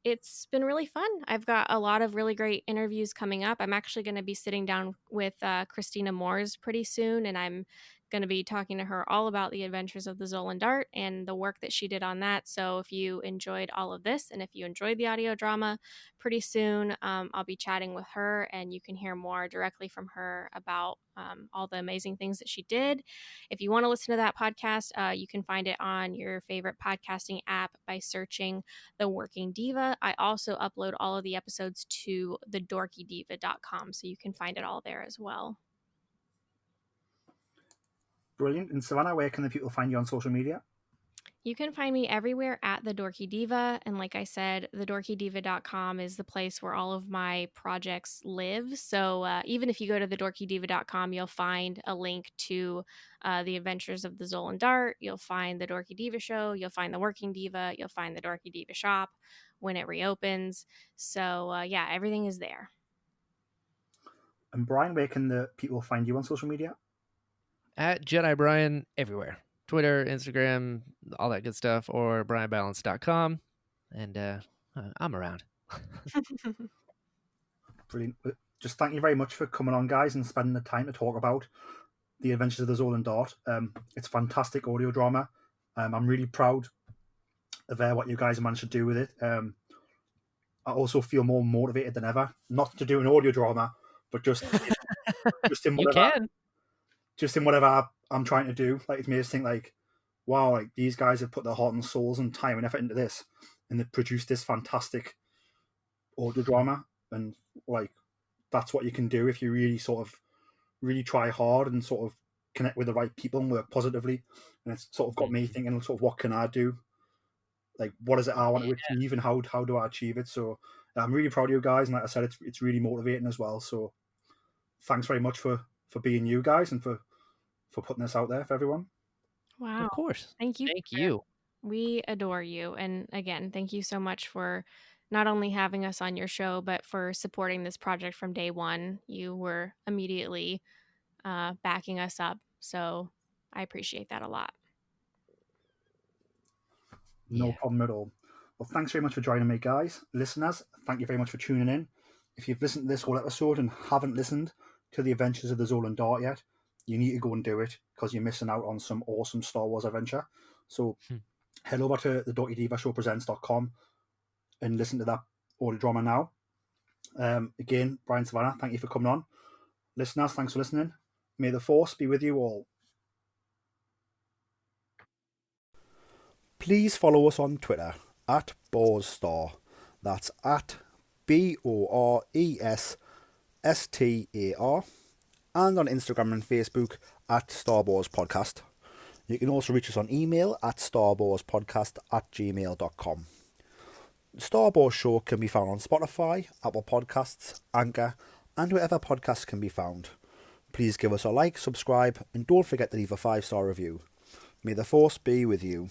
it's been really fun. I've got a lot of really great interviews coming up. I'm actually going to be sitting down with Christina Moores pretty soon, and I'm going to be talking to her all about the adventures of the Zolan Dart and the work that she did on that. So if you enjoyed all of this and if you enjoyed the audio drama, pretty soon I'll be chatting with her and you can hear more directly from her about all the amazing things that she did. If you want to listen to that podcast, you can find it on your favorite podcasting app by searching The Working Diva. I also upload all of the episodes to thedorkydiva.com, so you can find it all there as well. Brilliant. And Savanna, where can the people find you on social media? You can find me everywhere at The Dorky Diva. And like I said, thedorkydiva.com is the place where all of my projects live. So even if you go to thedorkydiva.com, you'll find a link to the adventures of the Zolan Dart. You'll find The Dorky Diva Show. You'll find The Working Diva. You'll find The Dorky Diva Shop when it reopens. So everything is there. And Brian, where can the people find you on social media? At Jedi Brian everywhere. Twitter, Instagram, all that good stuff, or BrianBalance.com. And I'm around. Brilliant. Just thank you very much for coming on, guys, and spending the time to talk about the adventures of the Zolan Dart. It's fantastic audio drama. I'm really proud of what you guys have managed to do with it. I also feel more motivated than ever, not to do an audio drama, but just in whatever, just in whatever I'm trying to do. Like, it made us think, like, wow, like these guys have put their heart and souls and time and effort into this, and they've produced this fantastic audio drama. And like that's what you can do if you really sort of really try hard and sort of connect with the right people and work positively. And it's sort of got me thinking, sort of, what can I do? Like, what is it I want to achieve, and how do I achieve it? So I'm really proud of you guys, and like I said, it's really motivating as well. So thanks very much for being you guys and for putting this out there for everyone. Wow. Of course. Thank you. Thank you. We adore you. And again, thank you so much for not only having us on your show, but for supporting this project from day one. You were immediately backing us up. So I appreciate that a lot. No problem at all. Well, thanks very much for joining me, guys. Listeners, thank you very much for tuning in. If you've listened to this whole episode and haven't listened to the Adventures of the Zolan Dart yet, you need to go and do it, because you're missing out on some awesome Star Wars adventure. So head over to the DorkyDivaShowPresents.com and listen to that audio drama now. Again, Brian, Savanna, thank you for coming on. Listeners, thanks for listening. May the Force be with you all. Please follow us on Twitter at BoresStar. That's at BoresStar. And on Instagram and Facebook at Star Wars Podcast. You can also reach us on email at starwarspodcast@gmail.com. The Star Wars Show can be found on Spotify, Apple Podcasts, Anchor, and wherever podcasts can be found. Please give us a like, subscribe, and don't forget to leave a 5-star review. May the Force be with you.